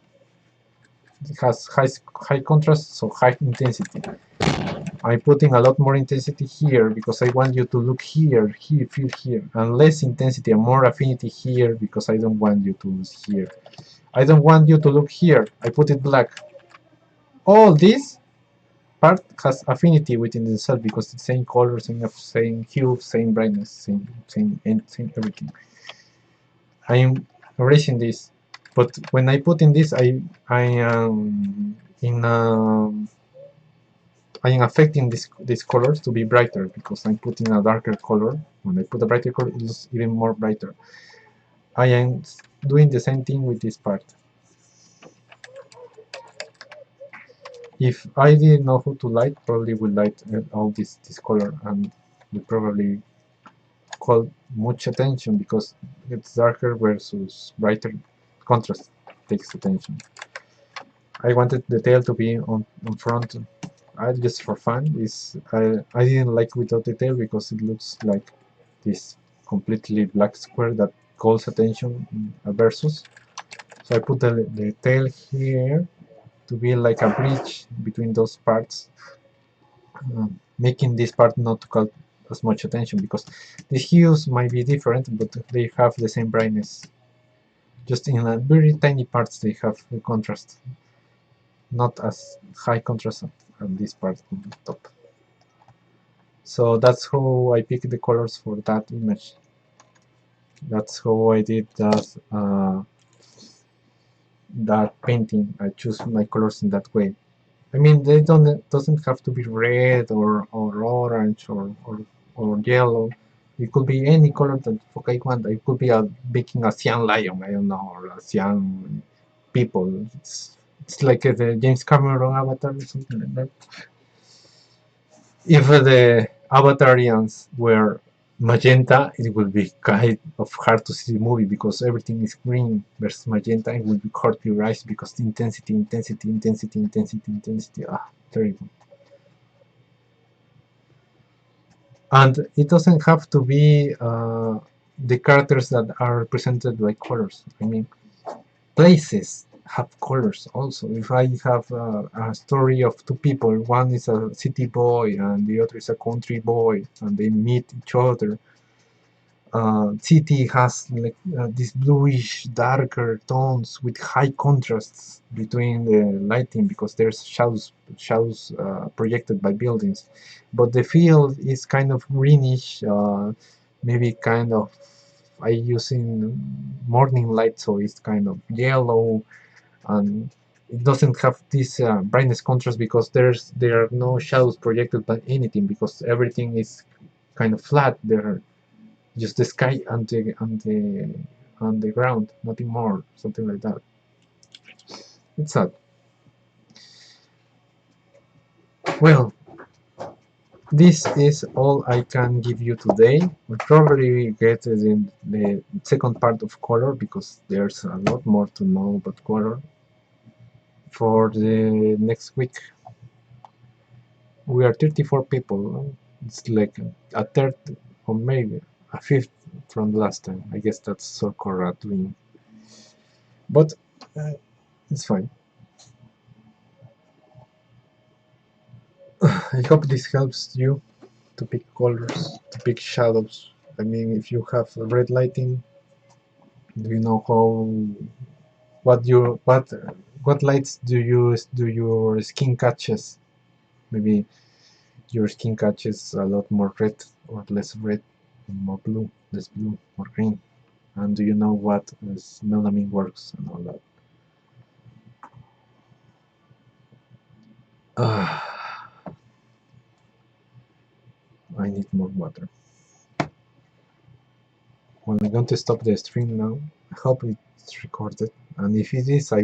It has high contrast, so high intensity. I'm putting a lot more intensity here because I want you to look here, feel here, and less intensity and more affinity here because I don't want you to look here. I don't want you to look here. I put it black. All this part has affinity within itself because it's same color, same hue, same brightness, same everything. I am erasing this, but when I put in this, I am in I am affecting these colors to be brighter because I'm putting a darker color. When I put a brighter color, it looks even more brighter. I am doing the same thing with this part. If I didn't know how to light, probably would light all this color and would probably call much attention because it's darker versus brighter. Contrast takes attention. I wanted the tail to be on front. Just for fun. I didn't like without the tail because it looks like this completely black square that calls attention versus. So I put the tail here to be like a bridge between those parts, making this part not to call as much attention because the hues might be different, but they have the same brightness. Just in a very tiny parts they have the contrast, not as high contrast at this part on the top. So that's how I picked the colors for that image. That's how I did that painting. I choose my colors in that way. I mean, they doesn't have to be red or orange or yellow. It could be any color that I want. It could be making a cyan lion, I don't know, or a cyan people. It's like the James Cameron Avatar or something like that. If the Avatarians were magenta, it would be kind of hard to see the movie because everything is green versus magenta. It would be hard to your eyes because the intensity. Terrible. And it doesn't have to be the characters that are represented by colors. I mean, places have colors also. If I have a story of two people, one is a city boy and the other is a country boy, and they meet each other, city has like these bluish darker tones with high contrasts between the lighting because there's shadows projected by buildings, but the field is kind of greenish, maybe kind of I using morning light, so it's kind of yellow, and it doesn't have this brightness contrast because there are no shadows projected by anything because everything is kind of flat. There just the sky and the ground, nothing more, something like that. It's sad. Well, this is all I can give you today. We'll probably get in the second part of color because there's a lot more to know about color for the next week. We are 34 people. It's like a third or maybe a fifth from last time. I guess that's Sorkora doing, but uh, it's fine. I hope this helps you to pick colors, to pick shadows. I mean, if you have red lighting, do you know how what lights do your skin catches? Maybe your skin catches a lot more red or less red, more blue, less blue, more green. And do you know what is melamine works and all that? Ah, I need more water. Well, I'm going to stop the stream now. I hope it's recorded, and if it is, I